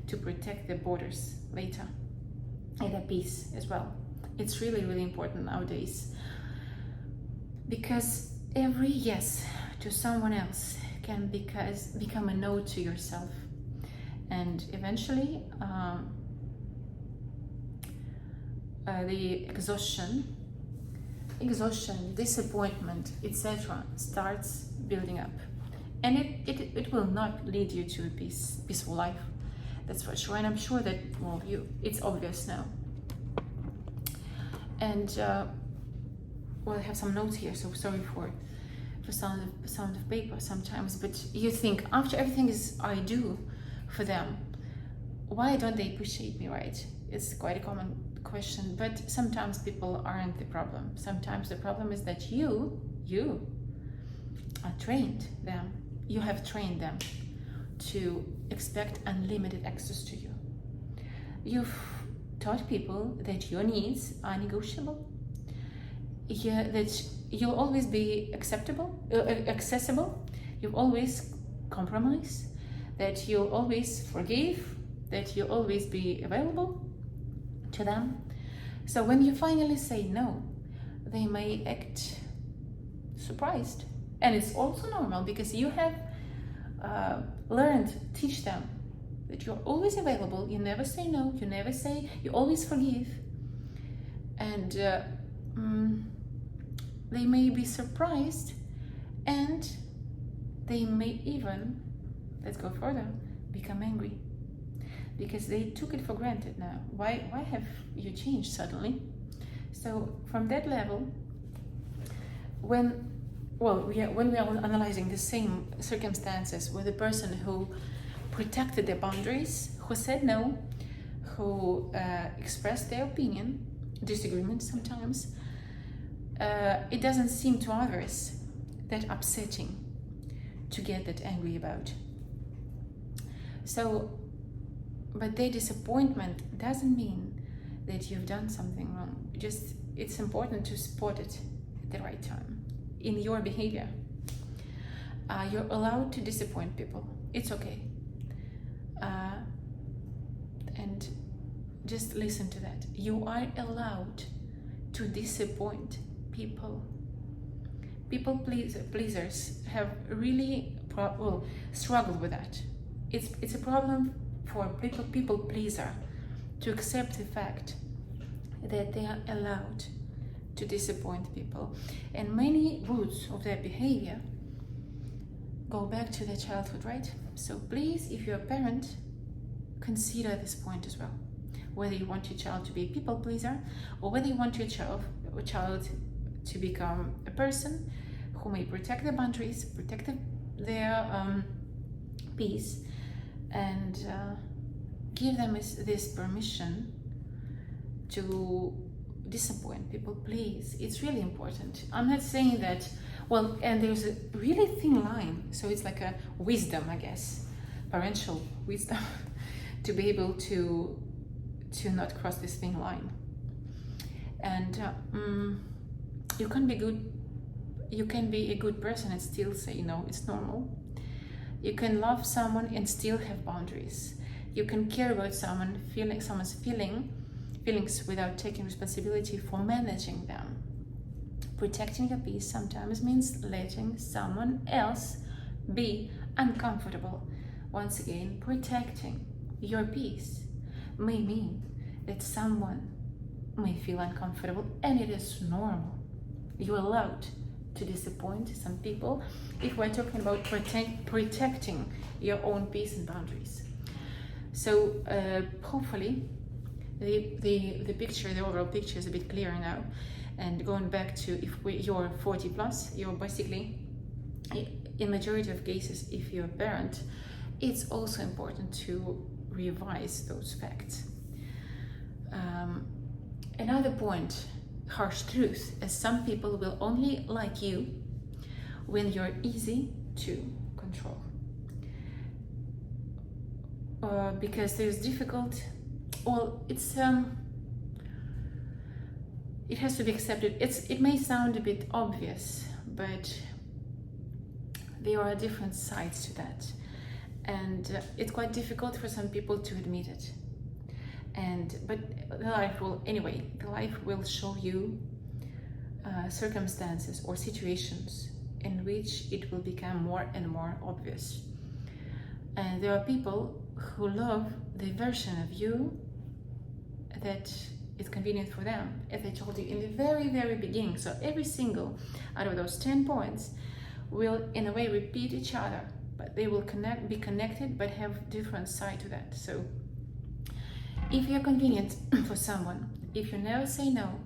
to protect their borders later and their peace as well. It's really important nowadays, because every yes to someone else can become a no to yourself, and eventually the exhaustion, disappointment, etc. starts building up, and it will not lead you to a peaceful life. That's for sure. And I'm sure that it's obvious now. And I have some notes here, so sorry for sound of paper sometimes. But you think, after everything I do for them, why don't they appreciate me, right? It's quite a common question. But sometimes people aren't the problem. Sometimes the problem is that you trained them. You have trained them to expect unlimited access to you. You've taught people that your needs are negotiable, that you'll always be accessible, you'll always compromise, that you'll always forgive, that you'll always be available to them. So when you finally say no, they may act surprised. And it's also normal, because you have teach them that you're always available, you never say no, you always forgive. And they may be surprised, and they may even, let's go further, become angry, because they took it for granted now. Why have you changed suddenly? So from that level, when we are analyzing the same circumstances with a person who protected their boundaries, who said no, who expressed their opinion, disagreement sometimes, it doesn't seem to others that upsetting to get that angry about. So, but their disappointment doesn't mean that you've done something wrong. Just, it's important to spot it at the right time in your behavior. You're allowed to disappoint people. It's okay. And just listen to that. You are allowed to disappoint people. People pleasers have really struggled with that. It's a problem for people pleaser to accept the fact that they are allowed to disappoint people. And many roots of their behavior go back to their childhood, right? So please, if you're a parent, consider this point as well. Whether you want your child to be a people pleaser, or whether you want your child to become a person who may protect their boundaries, protect their peace, and give them this permission to disappoint people, please. It's really important. I'm not saying that, well, and there's a really thin line, so it's like a wisdom, I guess, parental wisdom, to be able to not cross this thin line. And you can be a good person and still say no. It's normal. You can love someone and still have boundaries. You can care about someone's feelings without taking responsibility for managing them. Protecting your peace sometimes means letting someone else be uncomfortable. Once again, protecting your peace may mean that someone may feel uncomfortable, and it is normal. You're allowed to disappoint some people if we're talking about protecting your own peace and boundaries. So hopefully the picture, the overall picture is a bit clearer now. And going back to you're 40 plus, you're basically, in majority of cases, if you're a parent, it's also important to revise those facts. Another point, harsh truth, as some people will only like you when you're easy to control. Because there's difficult, well, it has to be accepted. It may sound a bit obvious, but there are different sides to that. And it's quite difficult for some people to admit it. But the life will show you circumstances or situations in which it will become more and more obvious. And there are people who love the version of you that is convenient for them, as I told you in the very, very beginning. So every single out of those 10 points will, in a way, repeat each other, but they will be connected, but have different side to that. So if you're convenient for someone, if you never say no,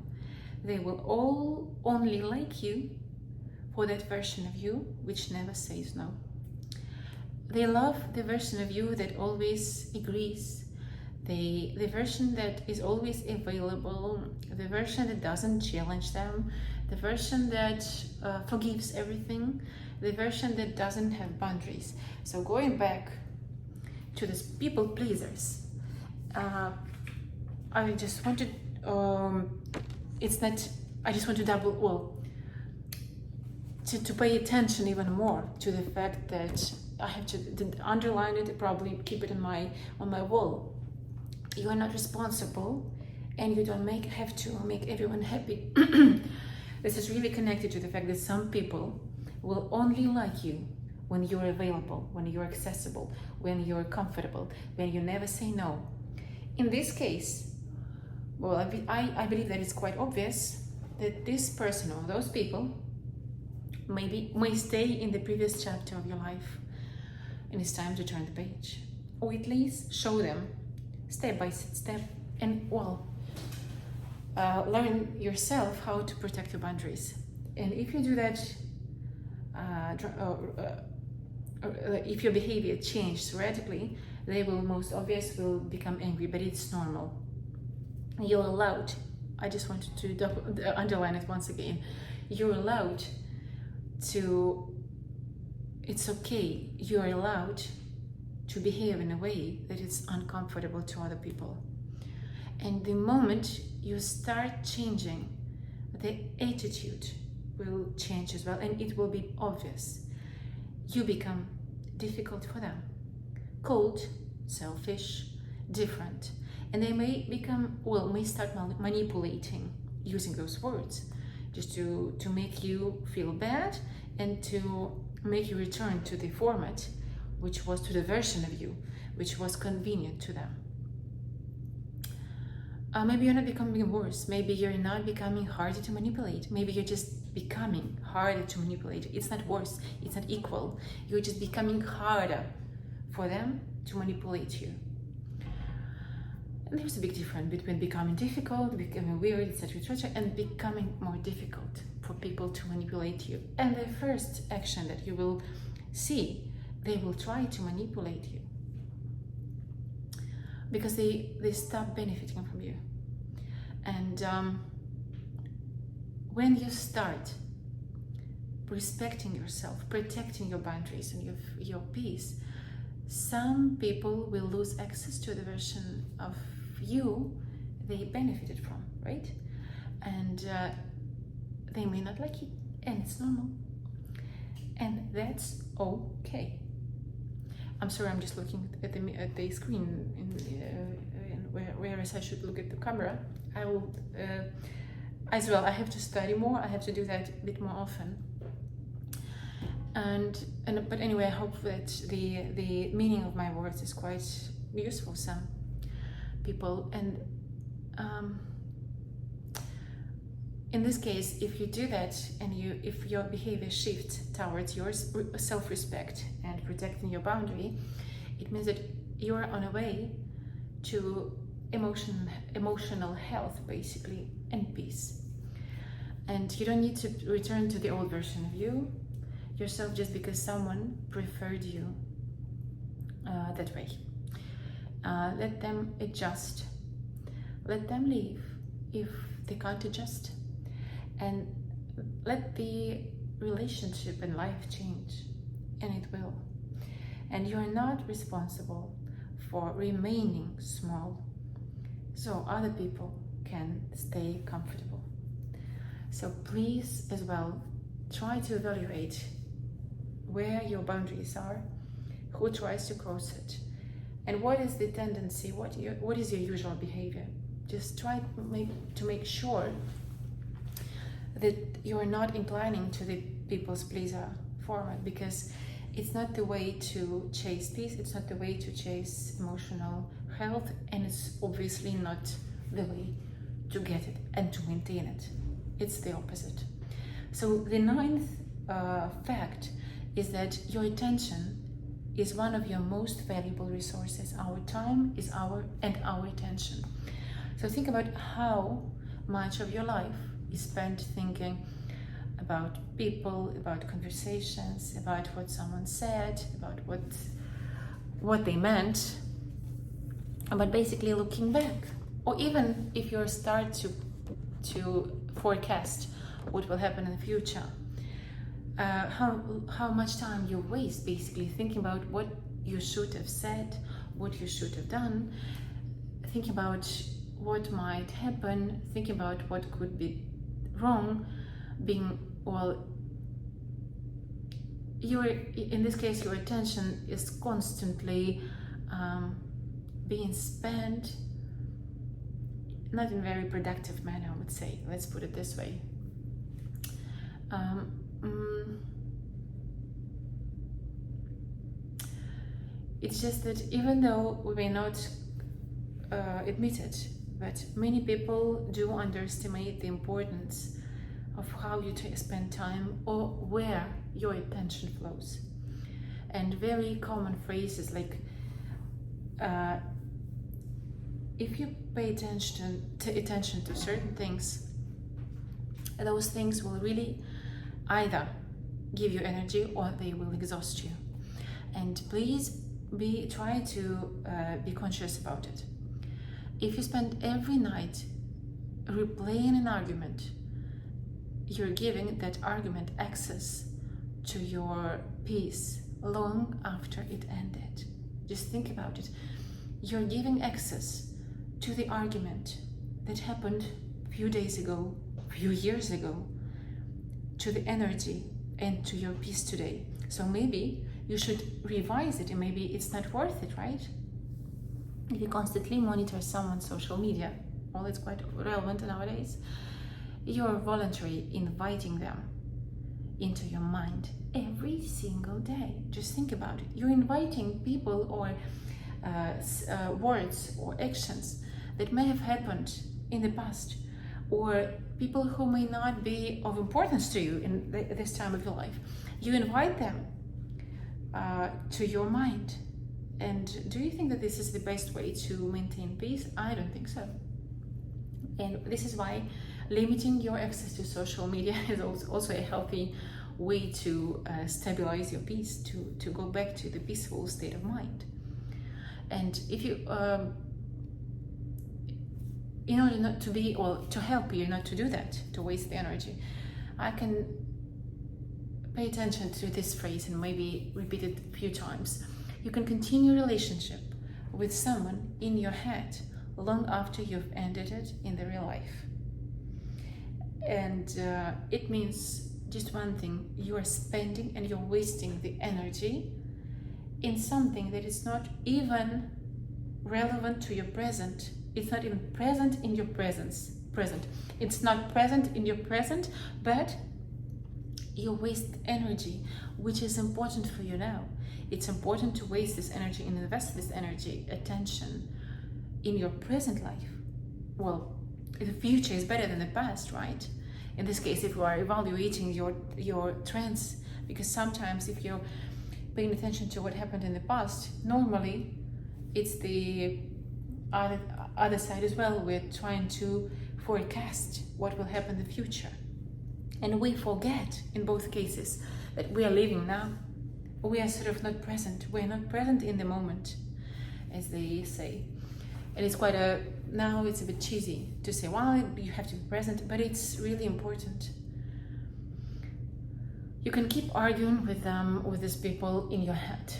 they will all only like you for that version of you which never says no. They love the version of you that always agrees, the version that is always available, the version that doesn't challenge them, the version that forgives everything, the version that doesn't have boundaries. So going back to these people pleasers, I just wanted, I just want to to pay attention even more to the fact that I have to underline it, probably keep it on my wall. You are not responsible, and you don't have to make everyone happy. This is really connected to the fact that some people will only like you when you're available, when you're accessible, when you're comfortable, when you never say no. In this case, well, I believe that it's quite obvious that this person or those people may stay in the previous chapter of your life, and it's time to turn the page, or at least show them step by step, and learn yourself how to protect your boundaries. And if you do that, if your behavior changes radically, they will will become angry, but it's normal. You're allowed, I just wanted to underline it once again, you're allowed to, it's okay, you're allowed to behave in a way that is uncomfortable to other people. And the moment you start changing, the attitude will change as well, and it will be obvious. You become difficult for them, cold, selfish, different, and they may start manipulating, using those words just to make you feel bad and to make you return to the format, which was to the version of you which was convenient to them. Maybe you're not becoming worse. Maybe you're not becoming harder to manipulate. Maybe you're just becoming harder to manipulate. It's not worse. It's not equal. You're just becoming harder for them to manipulate you. And there's a big difference between becoming difficult, becoming weird, etc., etc., and becoming more difficult for people to manipulate you. And the first action that you will see, they will try to manipulate you because they stop benefiting from you. And when you start respecting yourself, protecting your boundaries and your peace, some people will lose access to the version of you they benefited from, right? And they may not like it, and it's normal. And that's okay. I'm sorry, I'm just looking at the screen, whereas I should look at the camera. I will, as well, I have to study more, I have to do that a bit more often. But anyway, I hope that the meaning of my words is quite useful for some people. And in this case, if you do that, and if your behavior shifts towards your self-respect and protecting your boundary, it means that you are on a way to emotional health, basically, and peace. And you don't need to return to the old version of yourself just because someone preferred you that way. Let them adjust. Let them leave if they can't adjust. And let the relationship and life change, and it will. And you are not responsible for remaining small, so other people can stay comfortable. So please, as well, try to evaluate where your boundaries are, who tries to cross it, and what is the tendency, what is your usual behavior. Just try to make sure that you are not inclining to the people's pleaser format, because it's not the way to chase peace, it's not the way to chase emotional health, and it's obviously not the way to get it and to maintain it. It's the opposite. So the ninth fact is that your attention is one of your most valuable resources. Our time is our attention. So think about how much of your life is spent thinking about people, about conversations, about what someone said, about what they meant, but basically looking back. Or even if you start to forecast what will happen in the future, how much time you waste basically thinking about what you should have said, what you should have done, thinking about what might happen, thinking about what could be wrong, in this case your attention is constantly being spent not in a very productive manner, I would say. Let's put it this way. It's just that even though we may not admit it, but many people do underestimate the importance of how you spend time or where your attention flows. And very common phrases like, if you pay attention to certain things, those things will really either give you energy or they will exhaust you. And please try to be conscious about it. If you spend every night replaying an argument, you're giving that argument access to your peace long after it ended. Just think about it. You're giving access to the argument that happened a few days ago, a few years ago, to the energy and to your peace today. So maybe you should revise it, and maybe it's not worth it, right? If you constantly monitor someone's social media, well, it's quite relevant nowadays, you're voluntarily inviting them into your mind every single day. Just think about it. You're inviting people or words or actions that may have happened in the past, or people who may not be of importance to you in this time of your life. You invite them to your mind. And do you think that this is the best way to maintain peace? I don't think so. And this is why limiting your access to social media is also a healthy way to stabilize your peace, to go back to the peaceful state of mind. And if you, in order not to be, or to help you not to do that, to waste the energy, I can pay attention to this phrase and maybe repeat it a few times. You can continue a relationship with someone in your head long after you've ended it in the real life. And it means just one thing: you are spending and you're wasting the energy in something that is not even relevant to your present. It's not even present in your present. It's not present in your present, but you waste energy, which is important for you now. It's important to waste this energy and invest this energy, attention, in your present life. Well, the future is better than the past, right? In this case, if you are evaluating your trends, because sometimes if you're paying attention to what happened in the past, normally it's the other side as well. We're trying to forecast what will happen in the future. And we forget in both cases that we are living now. We are sort of not present. We're not present in the moment, as they say. And it's now it's a bit cheesy to say, well, you have to be present, but it's really important. You can keep arguing with these people in your head.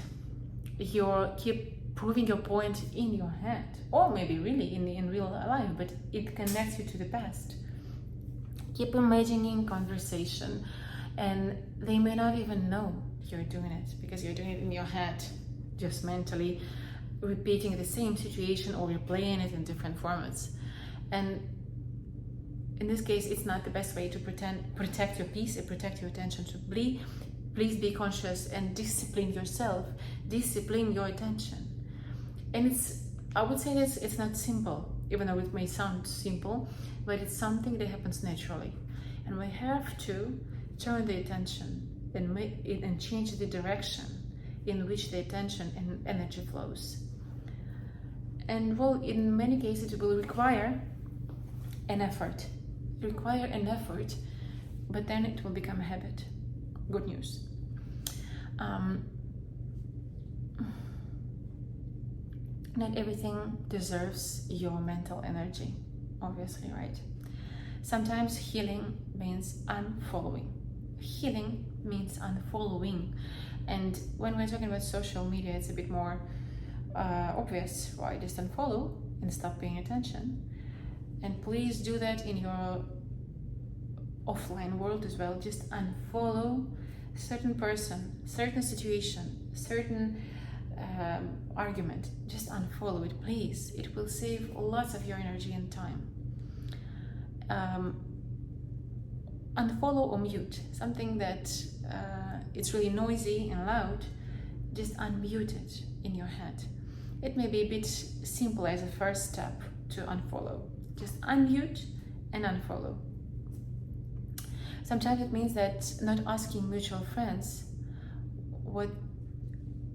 You keep proving your point in your head, or maybe really in real life, but it connects you to the past. Keep imagining conversation, and they may not even know you're doing it, because you're doing it in your head, just mentally repeating the same situation or replaying it in different formats. And in this case, it's not the best way to protect your peace and protect your attention. So please be conscious and discipline yourself, discipline your attention. And I would say that it's not simple, even though it may sound simple, but it's something that happens naturally. And we have to turn the attention and change the direction in which the attention and energy flows. And well, in many cases it will require an effort, but then it will become a habit. Good news. Not everything deserves your mental energy, obviously, right? Sometimes healing means unfollowing. Healing means unfollowing. And when we're talking about social media, it's a bit more obvious, right? Just unfollow and stop paying attention. And please do that in your offline world as well. Just unfollow certain person, certain situation, certain argument. Just unfollow it, please. It will save lots of your energy and time. Unfollow or mute something that it's really noisy and loud. Just unmute it in your head. It may be a bit simple as a first step to unfollow. Just unmute and unfollow. Sometimes it means that not asking mutual friends what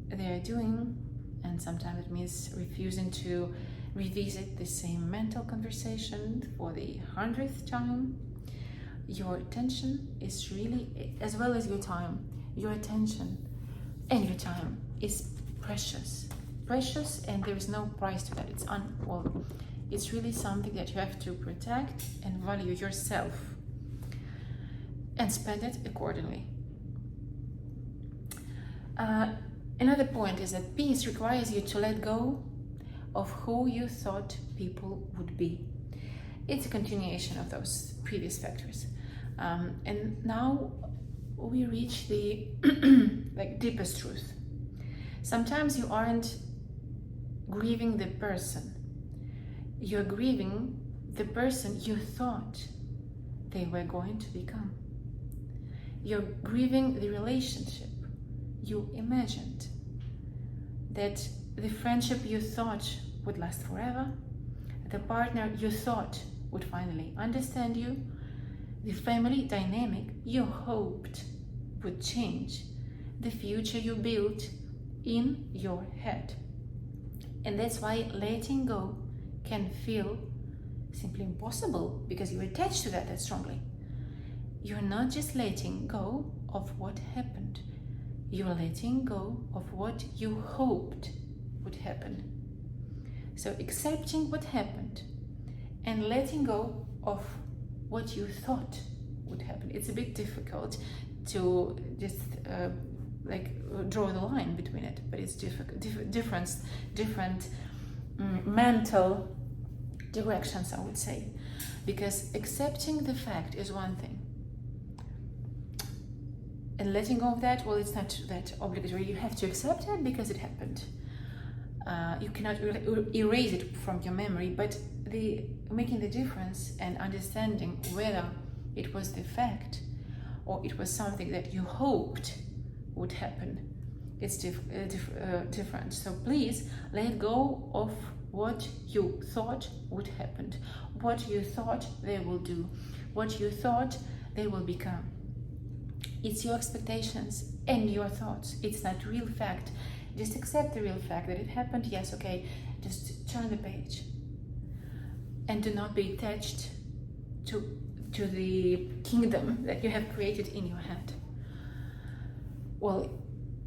they are doing, and sometimes it means refusing to revisit the same mental conversation for the 100th time. Your attention is really, as well as your time, your attention and your time is precious, and there is no price to that. It's really something that you have to protect and value yourself, and spend it accordingly. Another point is that peace requires you to let go of who you thought people would be. It's a continuation of those previous factors. And now we reach the deepest truth. Sometimes you aren't grieving the person. You're grieving the person you thought they were going to become. You're grieving the relationship you imagined, that the friendship you thought would last forever, the partner you thought would finally understand you, the family dynamic you hoped would change, the future you built in your head. And that's why letting go can feel simply impossible, because you're attached to that strongly. You're not just letting go of what happened, you're letting go of what you hoped would happen. So accepting what happened and letting go of what you thought would happen. It's a bit difficult to just draw the line between it, but it's different mental directions, I would say, because accepting the fact is one thing, and letting go of that, well, it's not that obligatory. You have to accept it because it happened. You cannot erase it from your memory, but making the difference and understanding whether it was the fact or it was something that you hoped would happen, it's different. So please let go of what you thought would happen, what you thought they will do, what you thought they will become. It's your expectations and your thoughts. It's not real fact. Just accept the real fact that it happened. Yes, okay, just turn the page and do not be attached to the kingdom that you have created in your head. Well,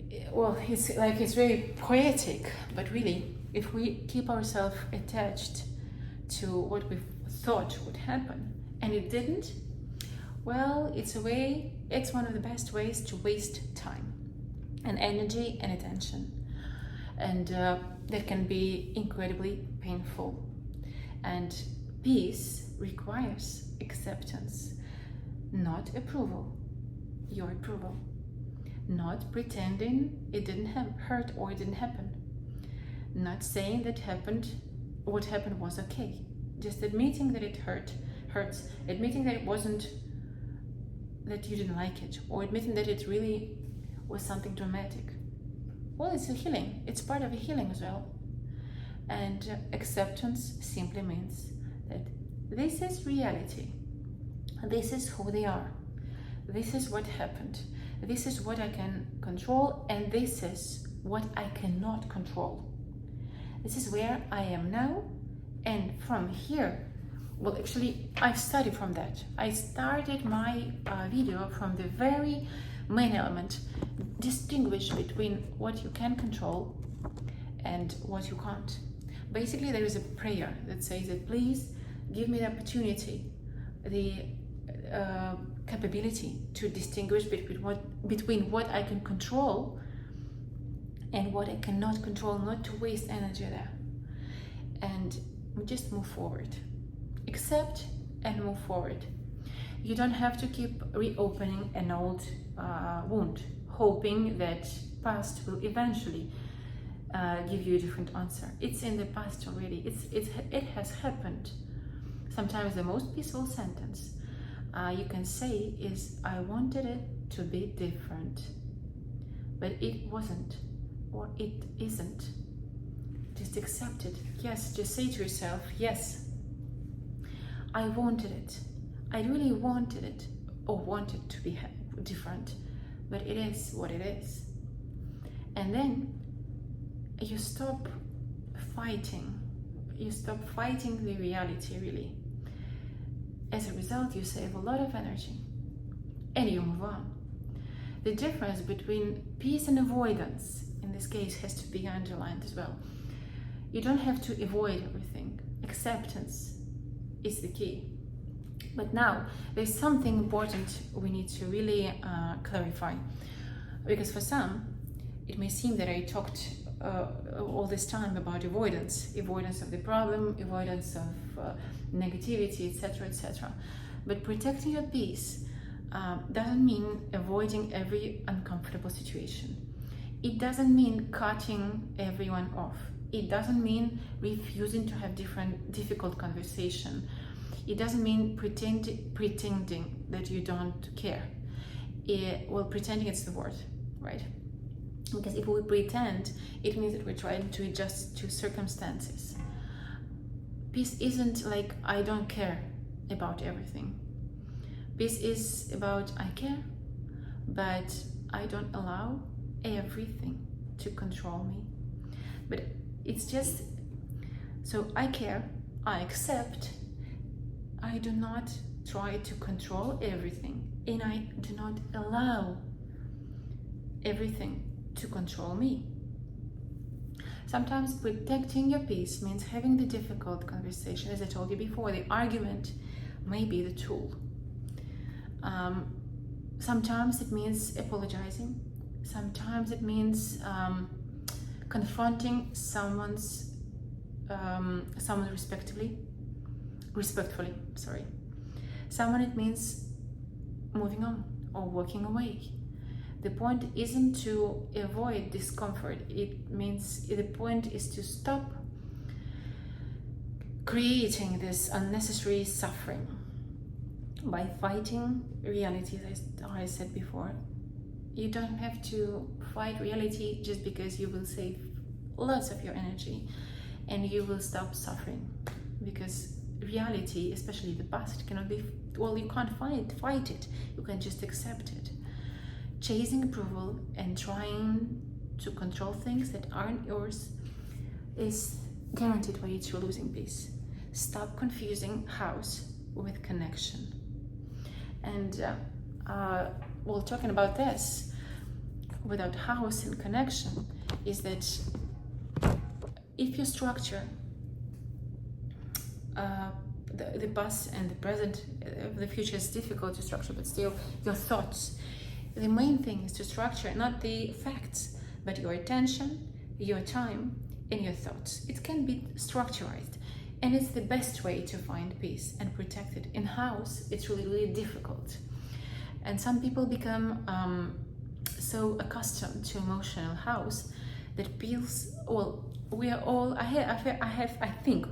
it's very poetic, but really, if we keep ourselves attached to what we thought would happen and it didn't, well, it's one of the best ways to waste time and energy and attention, and that can be incredibly painful. And peace requires acceptance, not approval. Your approval, not pretending it didn't hurt or it didn't happen, not saying what happened was okay, just admitting that it hurts, admitting that it wasn't, that you didn't like it, or admitting that it really was something dramatic. Well, it's a healing. It's part of a healing as well. And acceptance simply means that this is reality. This is who they are. This is what happened. This is what I can control, and this is what I cannot control. This is where I am now, and from here, well, actually, I started from that. I started my video from the very main element, distinguish between what you can control and what you can't. Basically, there is a prayer that says that please give me the opportunity, the capability to distinguish between what I can control and what I cannot control, not to waste energy there, and just move forward. Accept and move forward. You don't have to keep reopening an old wound, hoping that past will eventually give you a different answer. It's in the past already. It has happened. Sometimes the most peaceful sentence you can say is, I wanted it to be different, but it wasn't, or it isn't. Just accept it. Yes, just say to yourself, yes, I wanted it. I really wanted it, or wanted to be different, but it is what it is. And then you stop fighting. You stop fighting the reality, really. As a result, you save a lot of energy and you move on. The difference between peace and avoidance, in this case, has to be underlined as well. You don't have to avoid everything. Acceptance is the key. But now, there's something important we need to really clarify. Because for some, it may seem that I talked all this time about avoidance of the problem, avoidance of negativity, etc., etc. But protecting your peace doesn't mean avoiding every uncomfortable situation. It doesn't mean cutting everyone off. It doesn't mean refusing to have difficult conversation. It doesn't mean pretending that you don't care. Pretending is the word, right? Because if we pretend, it means that we're trying to adjust to circumstances. peace isn't like I don't care about everything. Peace is about I care, but I don't allow everything to control me. But it's just, so I care, I accept, I do not try to control everything, and I do not allow everything to control me. Sometimes protecting your peace means having the difficult conversation. As I told you before, the argument may be the tool. Sometimes it means apologizing. Sometimes it means confronting someone respectfully. Someone, it means moving on or walking away. The point isn't to avoid discomfort. It means the point is to stop creating this unnecessary suffering by fighting reality. As I said before, you don't have to fight reality just because you will save lots of your energy and you will stop suffering, because reality, especially the past, cannot be, well, you can't fight it, you can just accept it. Chasing approval and trying to control things that aren't yours is guaranteed way to losing peace. Stop confusing house with connection. And well, talking about this without house and connection is that if you structure the past and the present, the future is difficult to structure, but still your thoughts, the main thing is to structure not the facts, but your attention, your time, and your thoughts. It can be structured, and it's the best way to find peace and protect it. In house, it's really, really difficult. And some people become so accustomed to emotional house that feels, well, we are all, I think,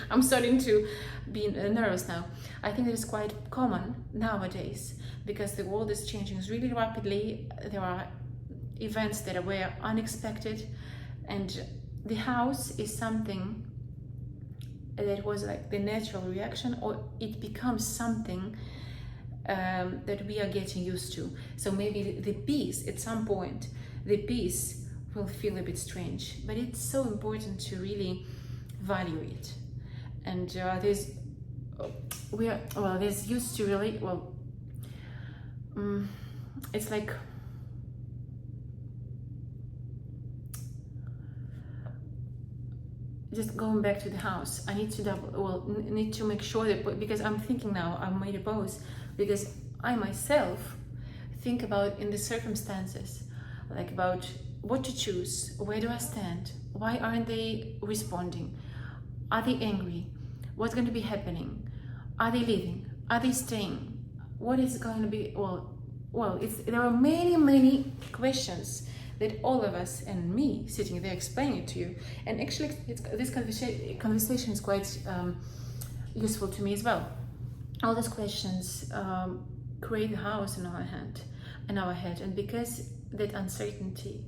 I'm starting to be nervous now. I think that it's quite common nowadays because the world is changing really rapidly. There are events that were unexpected, and the house is something that was like the natural reaction, or it becomes something that we are getting used to. So maybe the peace, at some point, the peace will feel a bit strange, but it's so important to really value it. And there's used to really, it's like just going back to the house. I need to need to make sure that, because I'm thinking now, I made a pause because I myself think about in the circumstances, like about what to choose, where do I stand, why aren't they responding, are they angry, what's going to be happening, are they leaving, are they staying, what is going to be, there are many questions that all of us, and me sitting there explaining it to you, and actually this conversation is quite useful to me as well. All these questions create a house in our head, and because that uncertainty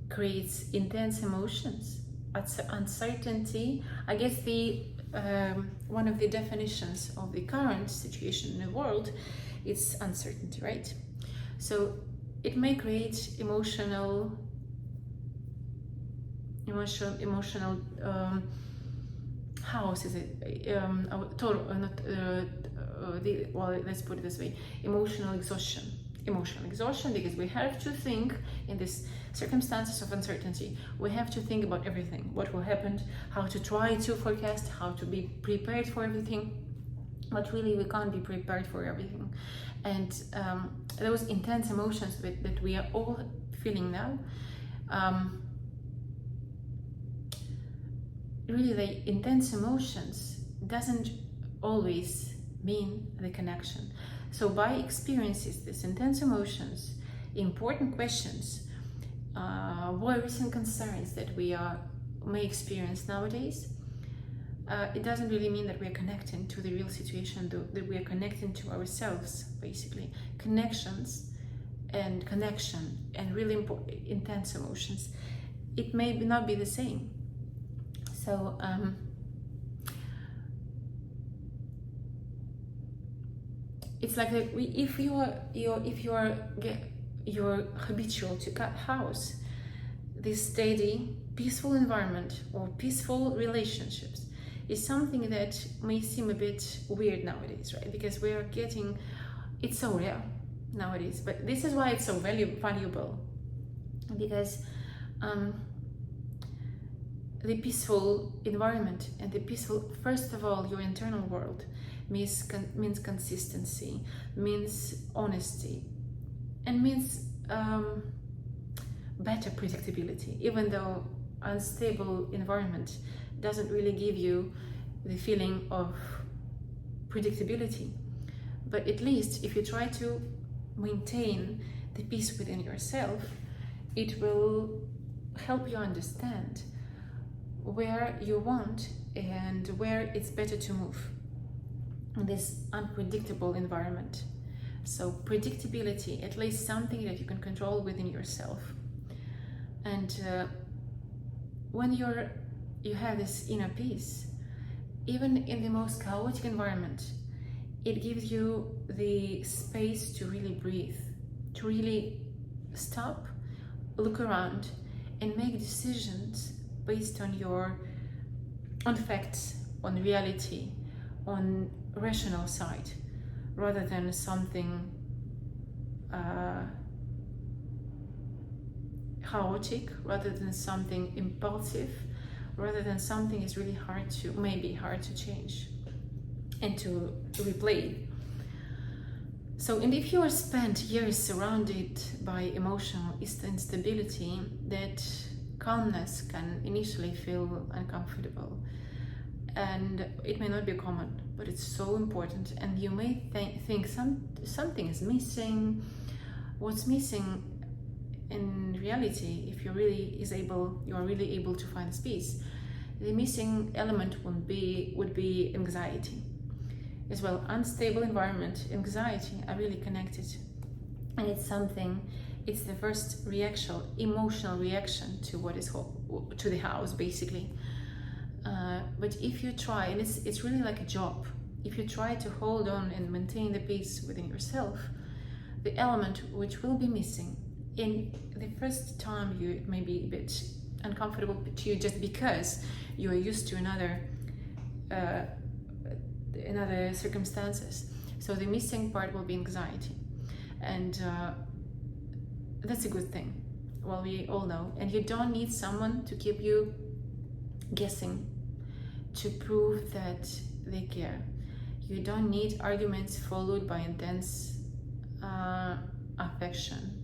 creates intense emotions. Uncertainty, I guess the one of the definitions of the current situation in the world is uncertainty, right? So it may create emotional house, is it let's put it this way, emotional exhaustion, because we have to think in this circumstances of uncertainty, we have to think about everything, what will happen, how to try to forecast, how to be prepared for everything, but really we can't be prepared for everything. And those intense emotions that we are all feeling now, really the intense emotions doesn't always mean the connection. So by experiences, these intense emotions, important questions, worries and concerns that we may experience nowadays, it doesn't really mean that we are connecting to the real situation, that we are connecting to ourselves, basically. Connections and connection and really intense emotions, it may not be the same. So it's like if you're habitual to cut house, this steady, peaceful environment or peaceful relationships is something that may seem a bit weird nowadays, right? Because we are getting, it's so rare nowadays, but this is why it's so valuable, because the peaceful environment and the peaceful, first of all, your internal world means consistency, means honesty, and means better predictability, even though unstable environment doesn't really give you the feeling of predictability. But at least if you try to maintain the peace within yourself, it will help you understand where you want and where it's better to move in this unpredictable environment. So predictability, at least something that you can control within yourself. And when you have this inner peace, even in the most chaotic environment, it gives you the space to really breathe, to really stop, look around, and make decisions based on facts, on reality, on rational side, rather than something chaotic, rather than something impulsive, rather than something is really maybe hard to change and to replay. So, and if you are spent years surrounded by emotional instability, that calmness can initially feel uncomfortable, and it may not be common, but it's so important. And you may think something is missing. What's missing in reality, if you are really able to find peace, the missing element would be anxiety as well. Unstable environment, anxiety are really connected, and it's the first emotional reaction to what is to the house, basically. But if you try, and it's really like a job, if you try to hold on and maintain the peace within yourself, the element which will be missing in the first time, it may be a bit uncomfortable to you just because you are used to another circumstances. So the missing part will be anxiety, and that's a good thing. Well, we all know, and you don't need someone to keep you guessing to prove that they care. You don't need arguments followed by intense affection.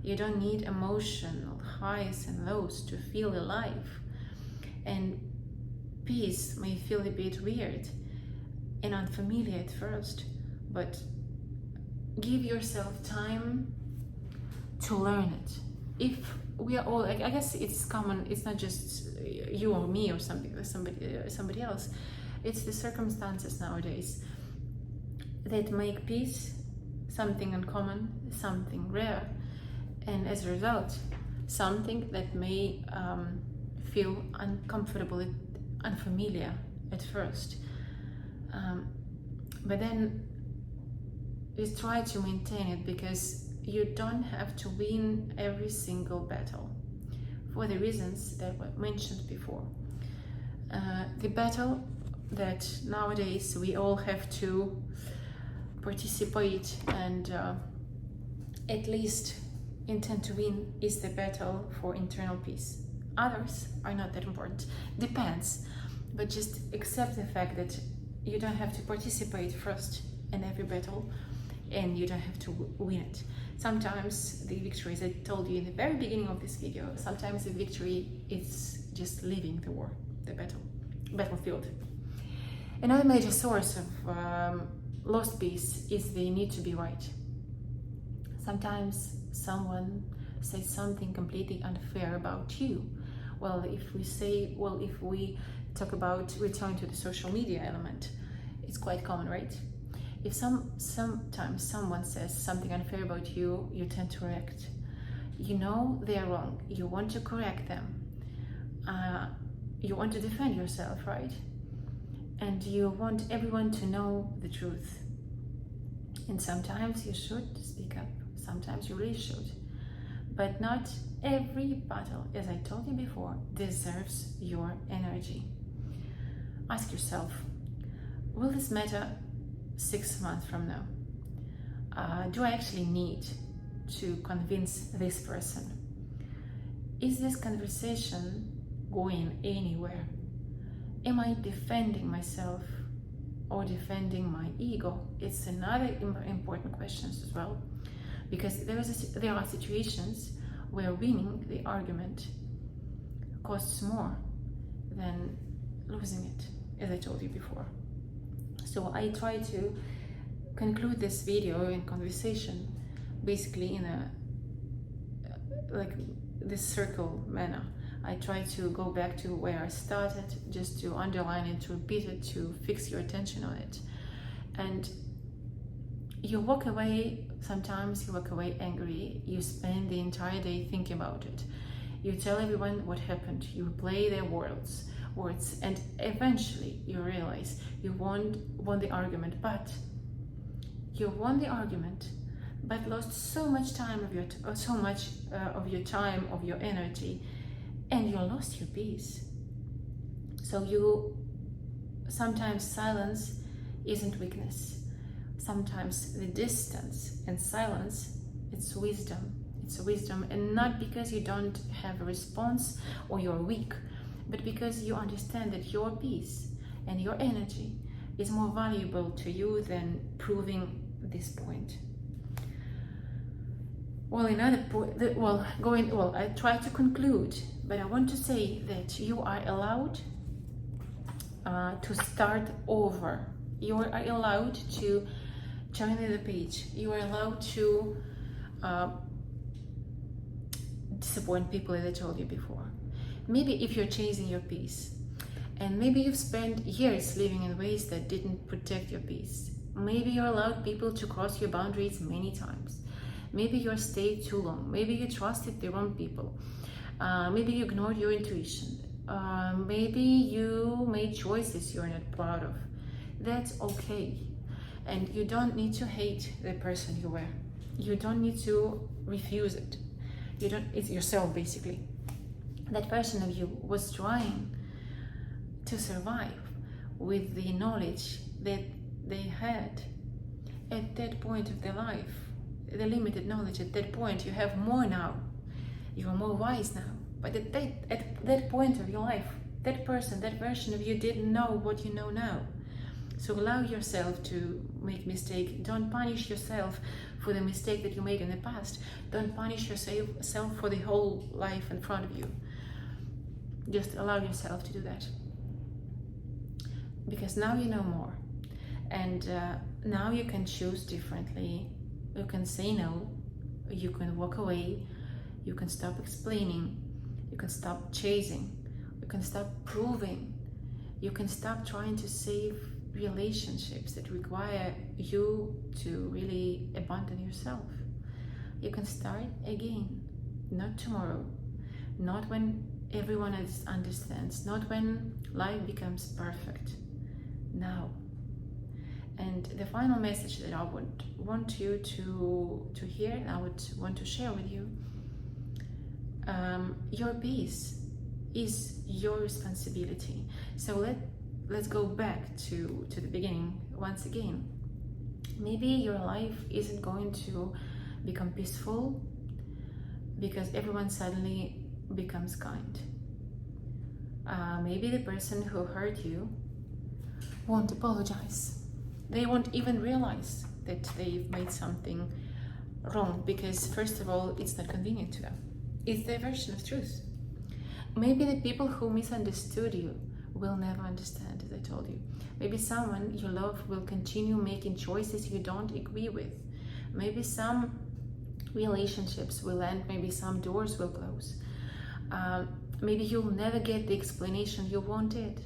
You don't need emotional highs and lows to feel alive. And peace may feel a bit weird and unfamiliar at first, but give yourself time to learn it. If we are all, I guess it's common, it's not just you or me or somebody else, it's the circumstances nowadays that make peace something uncommon, something rare, and as a result, something that may feel uncomfortable, unfamiliar at first. But then just try to maintain it, because you don't have to win every single battle for the reasons that were mentioned before. The battle that nowadays we all have to participate and at least intend to win is the battle for internal peace. Others are not that important, depends, but just accept the fact that you don't have to participate first in every battle, and you don't have to win it. Sometimes the victory, as I told you in the very beginning of this video, sometimes the victory is just leaving the war, the battlefield. Another major source of lost peace is the need to be right. Sometimes someone says something completely unfair about you. Well, if we talk about return to the social media element, it's quite common, right? If sometimes someone says something unfair about you, you tend to react. You know they are wrong. You want to correct them. You want to defend yourself, right? And you want everyone to know the truth. And sometimes you should speak up, sometimes you really should. But not every battle, as I told you before, deserves your energy. Ask yourself, will this matter 6 months from now? Do I actually need to convince this person? Is this conversation going anywhere? Am I defending myself or defending my ego? It's another important question as well, because there are situations where winning the argument costs more than losing it, as I told you before. So I try to conclude this video and conversation basically in a like this circle manner. I try to go back to where I started, just to underline it, to repeat it, to fix your attention on it. And you walk away, sometimes you walk away angry, you spend the entire day thinking about it. You tell everyone what happened, you play their words, and eventually you realize you won the argument, but you won the argument, but lost so much time of your time, of your energy, and you lost your peace. So sometimes silence isn't weakness. Sometimes the distance and silence, it's wisdom. It's wisdom, and not because you don't have a response or you're weak, but because you understand that your peace and your energy is more valuable to you than proving this point. Well, I try to conclude, but I want to say that you are allowed to start over. You are allowed to turn the page. You are allowed to disappoint people, as I told you before. Maybe if you're chasing your peace, and maybe you've spent years living in ways that didn't protect your peace. Maybe you allowed people to cross your boundaries many times. Maybe you stayed too long. Maybe you trusted the wrong people. Maybe you ignored your intuition. Maybe you made choices you're not proud of. That's okay. And you don't need to hate the person you were. You don't need to refuse it. It's yourself, basically. That version of you was trying to survive with the knowledge that they had at that point of their life. The limited knowledge at that point. You have more now. You are more wise now. But at that point of your life, that person, that version of you didn't know what you know now. So allow yourself to make mistakes. Don't punish yourself for the mistake that you made in the past. Don't punish yourself for the whole life in front of you. Just allow yourself to do that. Because now you know more. And now you can choose differently. You can say no, you can walk away, you can stop explaining, you can stop chasing, you can stop proving, you can stop trying to save relationships that require you to really abandon yourself. You can start again, not tomorrow, not when everyone else understands, not when life becomes perfect, now. And the final message that I would want you to hear, and I would want to share with you, your peace is your responsibility. So let's go back to the beginning once again. Maybe your life isn't going to become peaceful because everyone suddenly becomes kind. Maybe the person who hurt you won't apologize. They won't even realize that they've made something wrong because, first of all, it's not convenient to them. It's their version of truth. Maybe the people who misunderstood you will never understand, as I told you. Maybe someone you love will continue making choices you don't agree with. Maybe some relationships will end, maybe some doors will close. Maybe you'll never get the explanation you wanted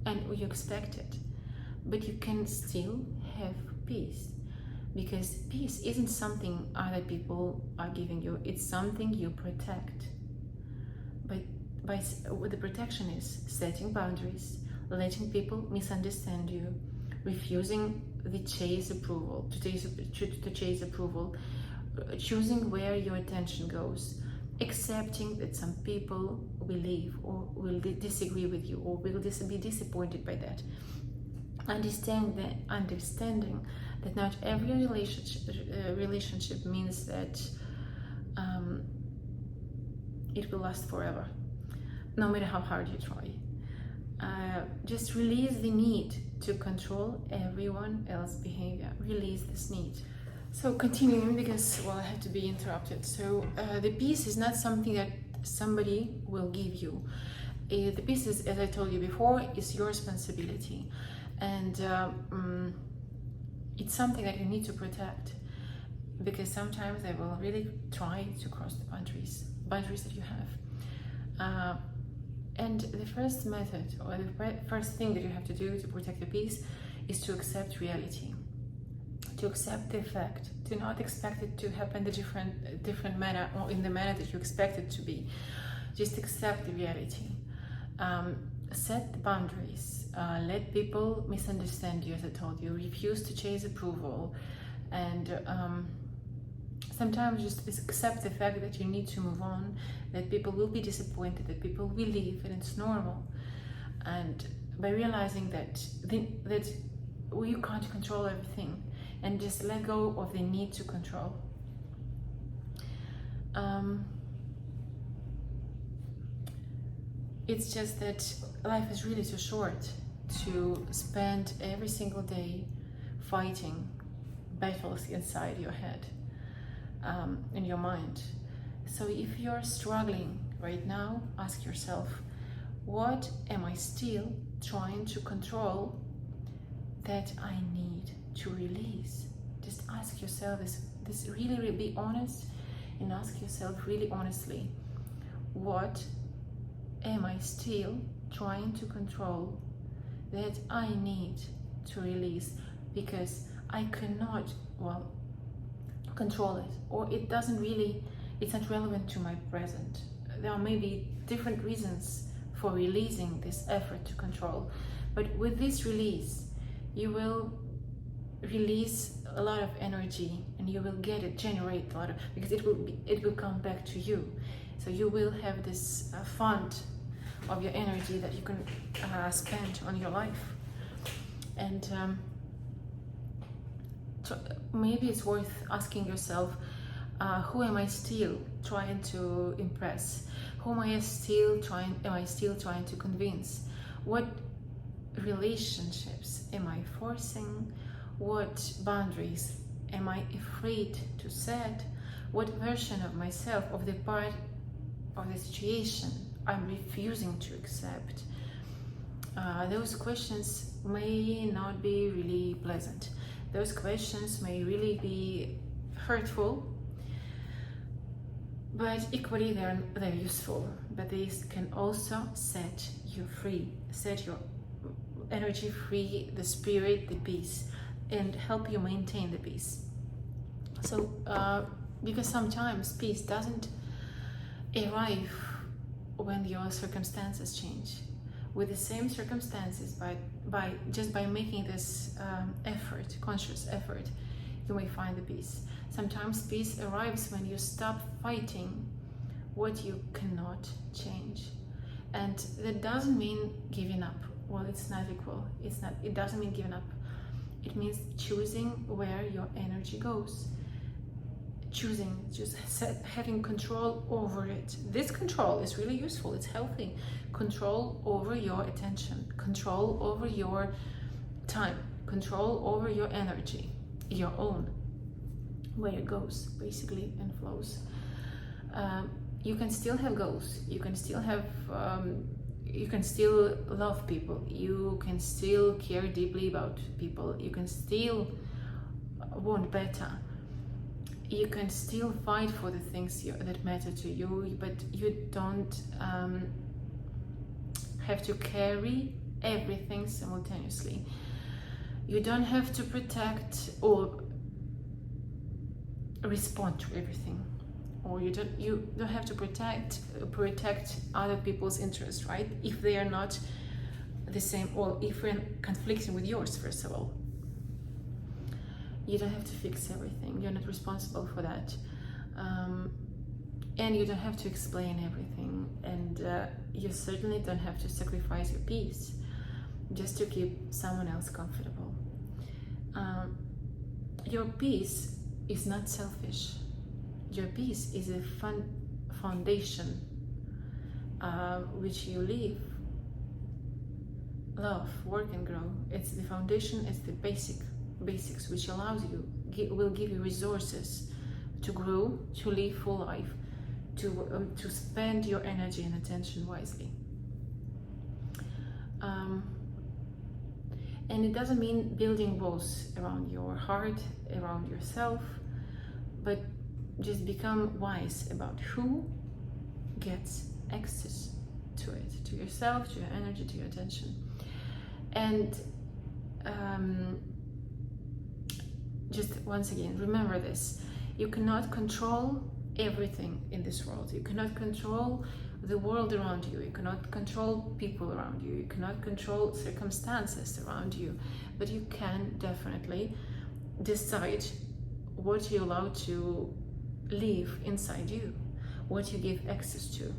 and you expected. But you can still have peace, because peace isn't something other people are giving you, it's something you protect. But what the protection is setting boundaries, letting people misunderstand you, refusing the chase approval, to chase approval, choosing where your attention goes, accepting that some people will leave or will disagree with you or will be disappointed by that. Understanding that not every relationship means that it will last forever, no matter how hard you try. Just release the need to control everyone else's behavior. Release this need. So continuing, because I had to be interrupted. So the peace is not something that somebody will give you. The peace is, as I told you before, is your responsibility, and it's something that you need to protect, because sometimes they will really try to cross the boundaries that you have. And the first method, or the first thing that you have to do to protect the peace, is to accept reality, to accept the fact, to not expect it to happen the different manner, or in the manner that you expect it to be. Just accept the reality. Set the boundaries. Let people misunderstand you, as I told you. Refuse to chase approval, and sometimes just accept the fact that you need to move on, that people will be disappointed, that people will leave, and it's normal. And by realizing that you can't control everything, and just let go of the need to control. It's just that life is really too short to spend every single day fighting battles inside your head, in your mind. So if you're struggling right now, ask yourself, what am I still trying to control that I need to release? Just ask yourself this really be honest, and ask yourself really honestly, what am I still trying to control that I need to release, because I cannot control it, or it's not relevant to my present. There may be different reasons for releasing this effort to control, but with this release you will release a lot of energy, and you will generate a lot of, because it will come back to you. So you will have this fund of your energy that you can spend on your life. And maybe it's worth asking yourself, who am I still trying to impress? Whom am I still trying to convince? What relationships am I forcing? What boundaries am I afraid to set? What version of myself, of the part of the situation, I'm refusing to accept? Those questions may not be really pleasant. Those questions may really be hurtful, but equally they're useful. But these can also set you free, set your energy free, the spirit, the peace, and help you maintain the peace. So because sometimes peace doesn't arrive when your circumstances change. With the same circumstances, by making this conscious effort, you may find the peace. Sometimes peace arrives when you stop fighting what you cannot change, and that doesn't mean giving up. Well, it's not equal. It doesn't mean giving up. It means choosing where your energy goes. Having control over it. This control is really useful. It's healthy. Control over your attention, control over your time, control over your energy, your own, where it goes basically and flows. You can still have goals. You can still have. You can still love people. You can still care deeply about people. You can still want better. You can still fight for the things that matter to you, but you don't have to carry everything simultaneously. You don't have to protect or respond to everything, or you don't have to protect other people's interests, right? If they are not the same, or even conflicting with yours, first of all. You don't have to fix everything. You're not responsible for that. And you don't have to explain everything. And you certainly don't have to sacrifice your peace just to keep someone else comfortable. Your peace is not selfish. Your peace is a foundation which you live, love, work and grow. It's the foundation, it's the basics which allows you, will give you resources to grow, to live full life, to spend your energy and attention wisely. And it doesn't mean building walls around your heart, around yourself, but just become wise about who gets access to it, to yourself, to your energy, to your attention. And just once again, remember this: you cannot control everything in this world. You cannot control the world around you. You cannot control people around you. You cannot control circumstances around you. But you can definitely decide what you allow to live inside you, what you give access to,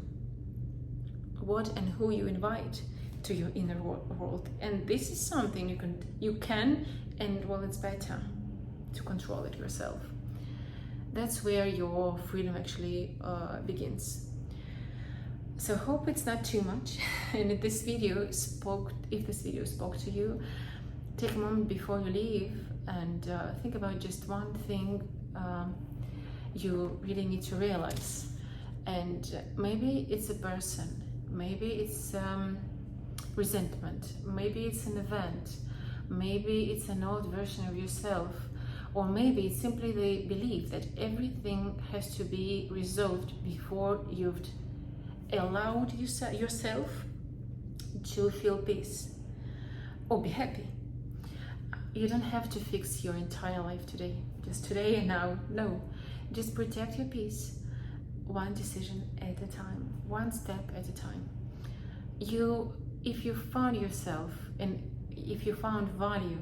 what and who you invite to your inner world. And this is something you can, and well, it's better to control it yourself. That's where your freedom actually begins. So hope it's not too much, and if this video spoke to you, take a moment before you leave and think about just one thing you really need to realize. And maybe it's a person, maybe it's resentment, maybe it's an event, maybe it's an old version of yourself, or maybe it's simply the belief that everything has to be resolved before you've allowed yourself to feel peace or be happy. You don't have to fix your entire life today, just today and now. No, just protect your peace, one decision at a time, one step at a time. If you found yourself and if you found value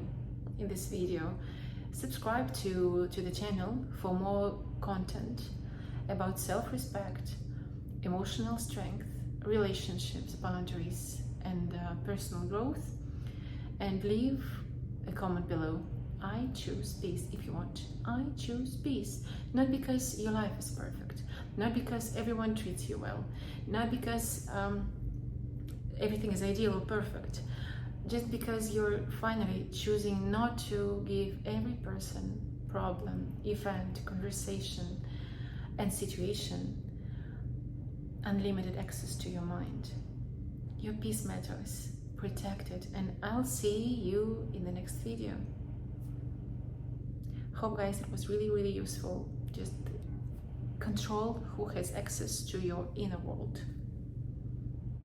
in this video, subscribe to the channel for more content about self-respect, emotional strength, relationships, boundaries, and personal growth. And leave a comment below. I choose peace if you want. I choose peace. Not because your life is perfect, not because everyone treats you well, not because everything is ideal or perfect, just because you're finally choosing not to give every person, problem, event, conversation, and situation unlimited access to your mind. Your peace matters. Protect it, and I'll see you in the next video. Hope, guys, it was really useful. Just control who has access to your inner world.